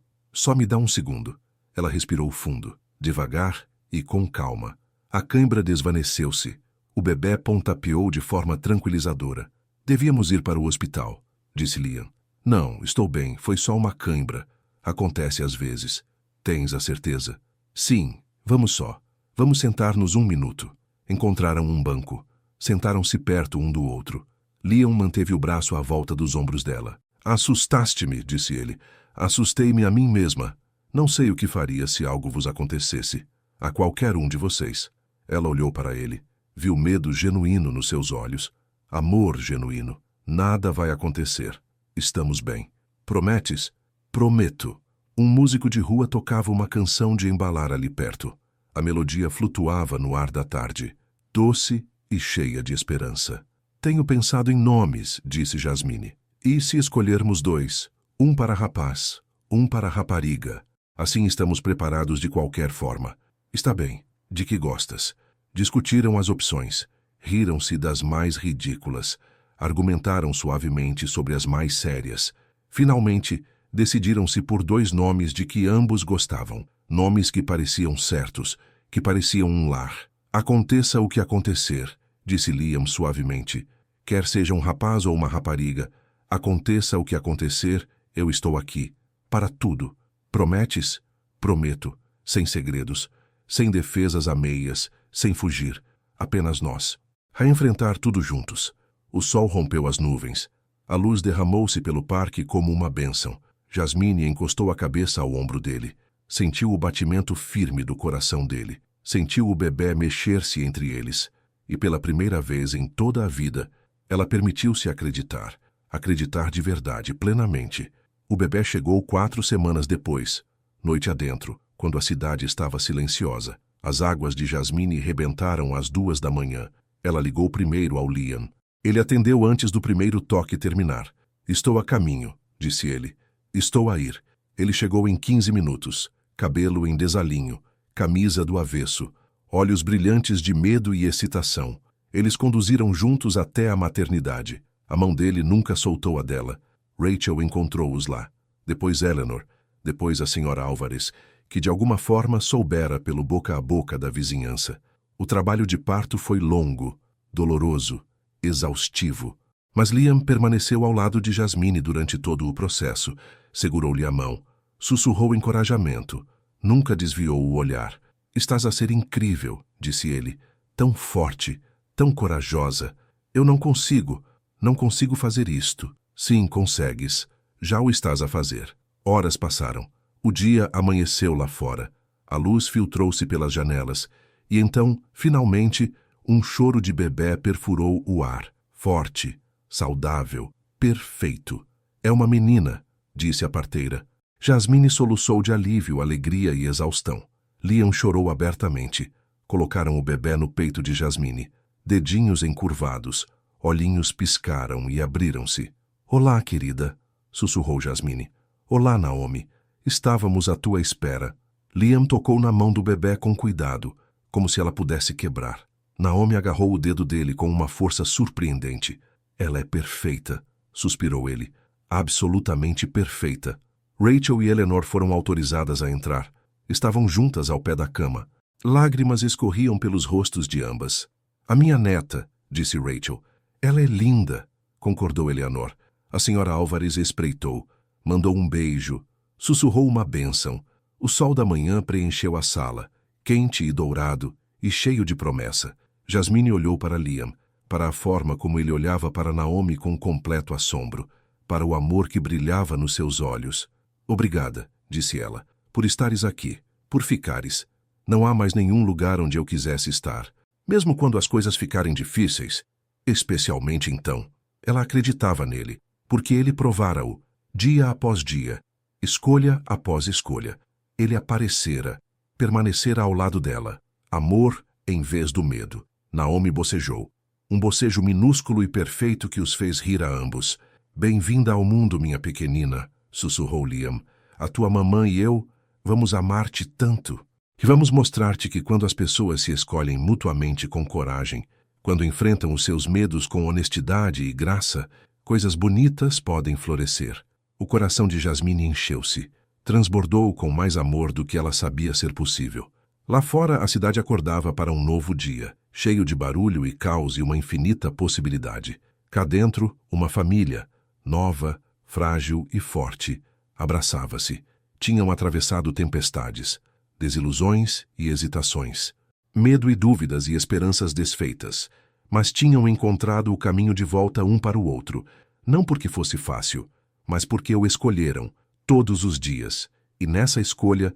me dá um segundo. Ela respirou fundo, devagar e com calma. A cãibra desvaneceu-se. O bebê pontapeou de forma tranquilizadora. Devíamos ir para o hospital, disse Liam. Não, estou bem, foi só uma cãibra. Acontece às vezes. Tens a certeza? Sim, vamos só. Vamos sentar-nos 1 minuto. Encontraram um banco. Sentaram-se perto um do outro. Liam manteve o braço à volta dos ombros dela. Assustaste-me, disse ele. Assustei-me a mim mesma. Não sei o que faria se algo vos acontecesse. A qualquer um de vocês. Ela olhou para ele. Viu medo genuíno nos seus olhos. Amor genuíno. Nada vai acontecer. Estamos bem. Prometes? Prometo. Um músico de rua tocava uma canção de embalar ali perto. A melodia flutuava no ar da tarde, doce e cheia de esperança. Tenho pensado em nomes, disse Jasmine. E se escolhermos 2? Um para rapaz, um para rapariga. Assim estamos preparados de qualquer forma. Está bem. De que gostas? Discutiram as opções. Riram-se das mais ridículas. Argumentaram suavemente sobre as mais sérias. Finalmente, decidiram-se por 2 nomes de que ambos gostavam. Nomes que pareciam certos, que pareciam um lar. Aconteça o que acontecer, disse Liam suavemente. Quer seja um rapaz ou uma rapariga, aconteça o que acontecer, eu estou aqui. Para tudo. Prometes? Prometo. Sem segredos. Sem defesas a meias. Sem fugir. Apenas nós. A enfrentar tudo juntos. O sol rompeu as nuvens. A luz derramou-se pelo parque como uma bênção. Jasmine encostou a cabeça ao ombro dele. Sentiu o batimento firme do coração dele. Sentiu o bebê mexer-se entre eles. E pela primeira vez em toda a vida, ela permitiu-se acreditar. Acreditar de verdade, plenamente. O bebê chegou 4 semanas depois, noite adentro, quando a cidade estava silenciosa. As águas de Jasmine rebentaram às 2 da manhã. Ela ligou primeiro ao Liam. Ele atendeu antes do primeiro toque terminar. Estou a caminho, disse ele. Estou a ir. Ele chegou em 15 minutos. Cabelo em desalinho, camisa do avesso, olhos brilhantes de medo e excitação. Eles conduziram juntos até a maternidade. A mão dele nunca soltou a dela. Rachel encontrou-os lá. Depois Eleanor. Depois a senhora Álvares, que de alguma forma soubera pelo boca a boca da vizinhança. O trabalho de parto foi longo, doloroso, exaustivo. Mas Liam permaneceu ao lado de Jasmine durante todo o processo. Segurou-lhe a mão. Sussurrou encorajamento. Nunca desviou o olhar. Estás a ser incrível, disse ele. Tão forte, tão corajosa. Eu não consigo fazer isto. Sim, consegues. Já o estás a fazer. Horas passaram. O dia amanheceu lá fora. A luz filtrou-se pelas janelas. E então, finalmente, um choro de bebê perfurou o ar. Forte, saudável, perfeito. É uma menina, disse a parteira. Jasmine soluçou de alívio, alegria e exaustão. Liam chorou abertamente. Colocaram o bebê no peito de Jasmine. Dedinhos encurvados. Olhinhos piscaram e abriram-se. Olá, querida, sussurrou Jasmine. Olá, Naomi. Estávamos à tua espera. Liam tocou na mão do bebê com cuidado, como se ela pudesse quebrar. Naomi agarrou o dedo dele com uma força surpreendente. Ela é perfeita, suspirou ele. Absolutamente perfeita. Rachel e Eleanor foram autorizadas a entrar. Estavam juntas ao pé da cama. Lágrimas escorriam pelos rostos de ambas. A minha neta, disse Rachel. Ela é linda, concordou Eleanor. A senhora Álvares espreitou, mandou um beijo, sussurrou uma bênção. O sol da manhã preencheu a sala, quente e dourado, e cheio de promessa. Jasmine olhou para Liam, para a forma como ele olhava para Naomi com completo assombro, para o amor que brilhava nos seus olhos. Obrigada, disse ela, por estares aqui, por ficares. Não há mais nenhum lugar onde eu quisesse estar, mesmo quando as coisas ficarem difíceis. Especialmente então. Ela acreditava nele, porque ele provara-o, dia após dia, escolha após escolha. Ele aparecera, permanecera ao lado dela. Amor em vez do medo. Naomi bocejou. Um bocejo minúsculo e perfeito que os fez rir a ambos. Bem-vinda ao mundo, minha pequenina, sussurrou Liam. A tua mamãe e eu vamos amar-te tanto. E vamos mostrar-te que quando as pessoas se escolhem mutuamente com coragem, quando enfrentam os seus medos com honestidade e graça, coisas bonitas podem florescer. O coração de Jasmine encheu-se, transbordou com mais amor do que ela sabia ser possível. Lá fora, a cidade acordava para um novo dia, cheio de barulho e caos e uma infinita possibilidade. Cá dentro, uma família, nova, frágil e forte, abraçava-se. Tinham atravessado tempestades, desilusões e hesitações, medo e dúvidas e esperanças desfeitas, mas tinham encontrado o caminho de volta um para o outro, não porque fosse fácil, mas porque o escolheram, todos os dias, e nessa escolha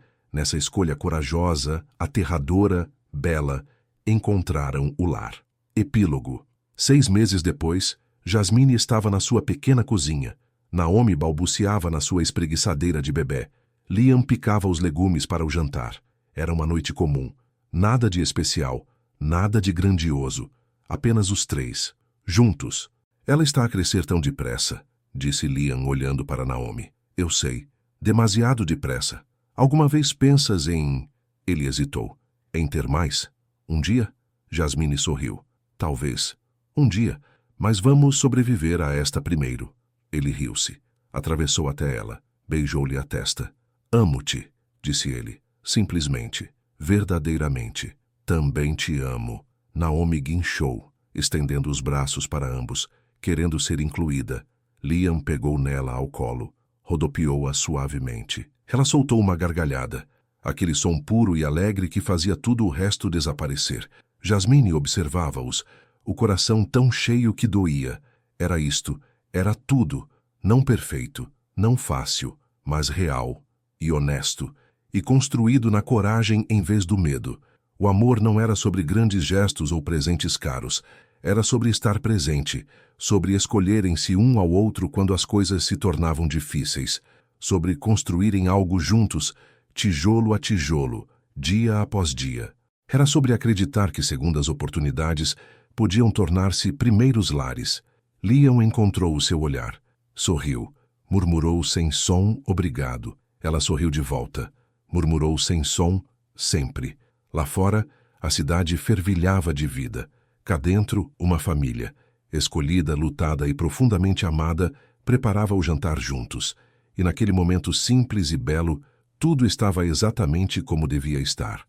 corajosa, aterradora, bela, encontraram o lar. Epílogo. 6 meses depois, Jasmine estava na sua pequena cozinha. Naomi balbuciava na sua espreguiçadeira de bebê. Liam picava os legumes para o jantar. Era uma noite comum. Nada de especial, nada de grandioso. Apenas os 3, juntos. Ela está a crescer tão depressa, disse Liam olhando para Naomi. Eu sei. Demasiado depressa. Alguma vez pensas em... Ele hesitou. Em ter mais? Um dia? Jasmine sorriu. Talvez. Um dia. Mas vamos sobreviver a esta primeiro. Ele riu-se. Atravessou até ela. Beijou-lhe a testa. Amo-te, disse ele. Simplesmente. Verdadeiramente. Também te amo. Naomi guinchou, estendendo os braços para ambos, querendo ser incluída. Liam pegou nela ao colo. Rodopiou-a suavemente. Ela soltou uma gargalhada. Aquele som puro e alegre que fazia tudo o resto desaparecer. Jasmine observava-os, o coração tão cheio que doía. Era isto, era tudo, não perfeito, não fácil, mas real e honesto, e construído na coragem em vez do medo. O amor não era sobre grandes gestos ou presentes caros, era sobre estar presente, sobre escolherem-se um ao outro quando as coisas se tornavam difíceis, sobre construírem algo juntos, tijolo a tijolo, dia após dia. Era sobre acreditar que segundas oportunidades podiam tornar-se primeiros lares. Liam encontrou o seu olhar. Sorriu. Murmurou sem som, obrigado. Ela sorriu de volta. Murmurou sem som, sempre. Lá fora, a cidade fervilhava de vida. Cá dentro, uma família, escolhida, lutada e profundamente amada, preparava o jantar juntos. E naquele momento simples e belo, tudo estava exatamente como devia estar.